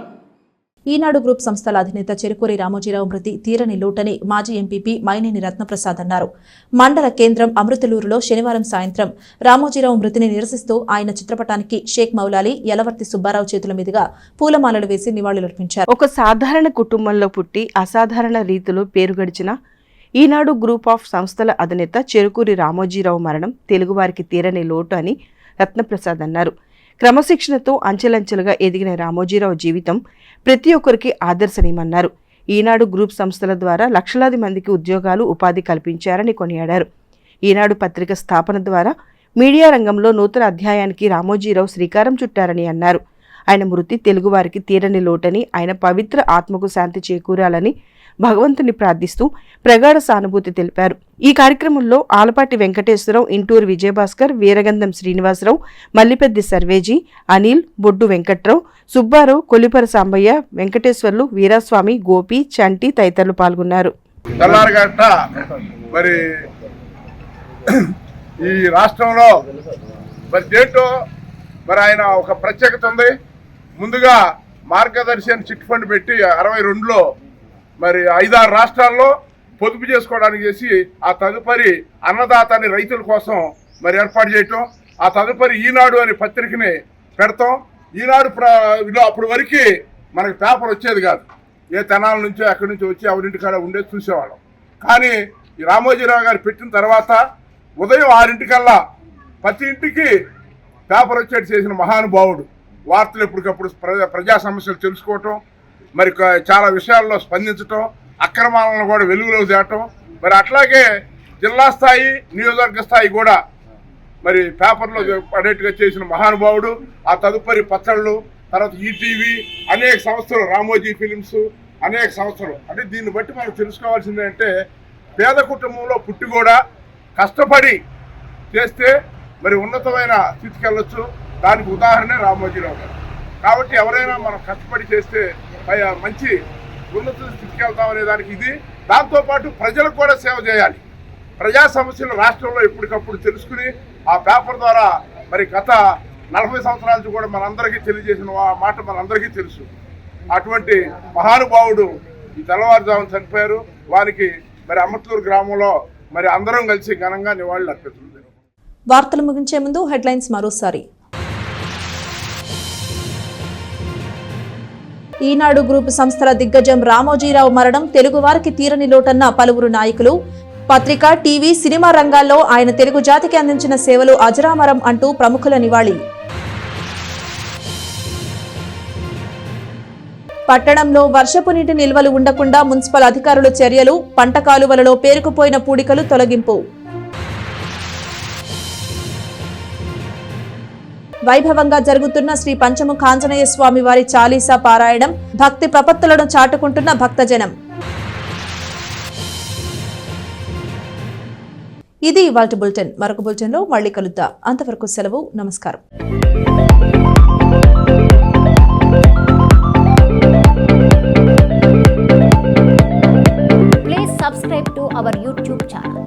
ఈనాడు గ్రూప్ సంస్థల అధినేత చెరుకూరి రామోజీరావు మృతి తీరని లోటని మాజీ ఎంపీపీ మైనేని రత్నప్రసాద్ అన్నారు. మండల కేంద్రం అమృతలూరులో శనివారం సాయంత్రం రామోజీరావు మృతిని నిరసిస్తూ ఆయన చిత్రపటానికి షేక్ మౌలాలి, యలవర్తి సుబ్బారావు చేతుల మీదుగా పూలమాలలు వేసి నివాళులర్పించారు. ఒక సాధారణ కుటుంబంలో పుట్టి అసాధారణ రీతిలో పేరు గడిచిన ఈనాడు గ్రూప్ ఆఫ్ సంస్థల అధినేత చెరుకూరి రామోజీరావు మరణం తెలుగువారికి తీరని లోటు అని రత్నప్రసాద్ అన్నారు. క్రమశిక్షణతో అంచెలంచెలుగా ఎదిగిన రామోజీరావు జీవితం ప్రతి ఒక్కరికి ఆదర్శనీయమన్నారు. ఈనాడు గ్రూప్ సంస్థల ద్వారా లక్షలాది మందికి ఉద్యోగాలు, ఉపాధి కల్పించారని కొనియాడారు. ఈనాడు పత్రిక స్థాపన ద్వారా మీడియా రంగంలో నూతన అధ్యాయానికి రామోజీరావు శ్రీకారం చుట్టారని అన్నారు. ఆయన మృతి తెలుగువారికి తీరని లోటని, ఆయన పవిత్ర ఆత్మకు శాంతి చేకూరాలని భగవంతుని ప్రార్థిస్తూ ప్రగాఢ సానుభూతి తెలిపారు. ఈ కార్యక్రమంలో ఆలపాటి వెంకటేశ్వరరావు, ఇంటూరు విజయభాస్కర్, వీరగంధం శ్రీనివాసరావు, మల్లిపెద్ది సర్వేజీ, అనిల్, బొడ్డు వెంకట్రావు, సుబ్బారావు, కొల్లిపర సాంబయ్య, వెంకటేశ్వర్లు, వీరాస్వామి, గోపి, చంటి తదితరులు పాల్గొన్నారు. మరి ఈ రాష్ట్రంలో మరి దేంటో మరి ఆయన ఒక ప్రత్యేకత ఉంది. ముందుగా మార్గదర్శి అని చిట్ ఫండ్ పెట్టి 62లో మరి 5-6 రాష్ట్రాల్లో పొదుపు చేసుకోవడానికి చేసి ఆ తదుపరి అన్నదాత అని రైతుల కోసం మరి ఏర్పాటు చేయటం, ఆ తదుపరి ఈనాడు అనే పత్రికని పెడతాం. ఈనాడు అప్పటి వరకు మనకి పేపర్ వచ్చేది కాదు. ఏ తెనాల నుంచో ఎక్కడి నుంచో వచ్చి ఎవరింటికాడ ఉండేది చూసేవాళ్ళం. కానీ ఈ రామోజీరావు గారు పెట్టిన తర్వాత ఉదయం 6 ప్రతి ఇంటికి పేపర్ వచ్చేది చేసిన మహానుభావుడు. వార్తలు ఎప్పటికప్పుడు ప్రజా సమస్యలు తెలుసుకోవటం, మరి చాలా విషయాల్లో స్పందించటం, అక్రమాలను కూడా వెలుగులోకి తేవటం, మరి అట్లాగే జిల్లా స్థాయి, నియోజకవర్గ స్థాయి కూడా మరి పేపర్లో పడేట్టుగా చేసిన మహానుభావుడు. ఆ తదుపరి పచ్చళ్ళు, తర్వాత ఈటీవీ, అనేక సంస్థలు, రామోజీ ఫిలిమ్స్, అనేక సంస్థలు. అంటే దీన్ని బట్టి మనం తెలుసుకోవాల్సింది అంటే పేద కుటుంబంలో పుట్టి కూడా కష్టపడి చేస్తే మరి ఉన్నతమైన స్థితికి వెళ్ళొచ్చు. దానికి ఉదాహరణే రామోజీరావు గారు. కాబట్టి ఎవరైనా మనం కష్టపడి చేస్తే మంచి ఉన్నత స్థితికి వెళ్తామనే దానికి ఇది. దాంతోపాటు ప్రజలకు కూడా సేవ చేయాలి. ప్రజా సమస్యలు రాష్ట్రంలో ఎప్పటికప్పుడు తెలుసుకుని ఆ పేపర్ ద్వారా మరి గత 40 సంవత్సరాల నుంచి కూడా మనందరికీ తెలియజేసిన మాట మనందరికీ తెలుసు. అటువంటి మహానుభావుడు ఈ తెల్లవారుజామున చనిపోయారు. వారికి మరి అమర్తూరు గ్రామంలో మరి అందరం కలిసి ఘనంగా నివాళులు అర్పిస్తుంది. వార్తలు ముగించే ముందు హెడ్లైన్స్ మరోసారి. ఈనాడు గ్రూప్ సంస్థల దిగ్గజం రామోజీరావు మరణం తెలుగువారికి తీరని లోటన్న పలువురు నాయకులు. పత్రిక, టీవీ, సినిమా రంగాల్లో ఆయన తెలుగు జాతికి అందించిన సేవలు అజరామరం అంటూ ప్రముఖుల నివాళి. పట్టణంలో వర్షపు నీటి నిల్వలు ఉండకుండా మున్సిపల్ అధికారుల చర్యలు. పంట కాలువలలో పేరుకుపోయిన పూడికలు తొలగింపు. వైభవంగా జరుగుతున్న శ్రీ పంచముఖ ఆంజనేయ స్వామి వారి చాలీసా పారాయణం. భక్తి ప్రపత్తులను చాటుకుంటున్న భక్తజనం. ఇది ఇవాల్టి బులెటిన్. మరొక బులెటిన్లో మళ్ళీ కలుద్దాం. అంతవరకు సెలవు. నమస్కారం. Please subscribe to our YouTube channel.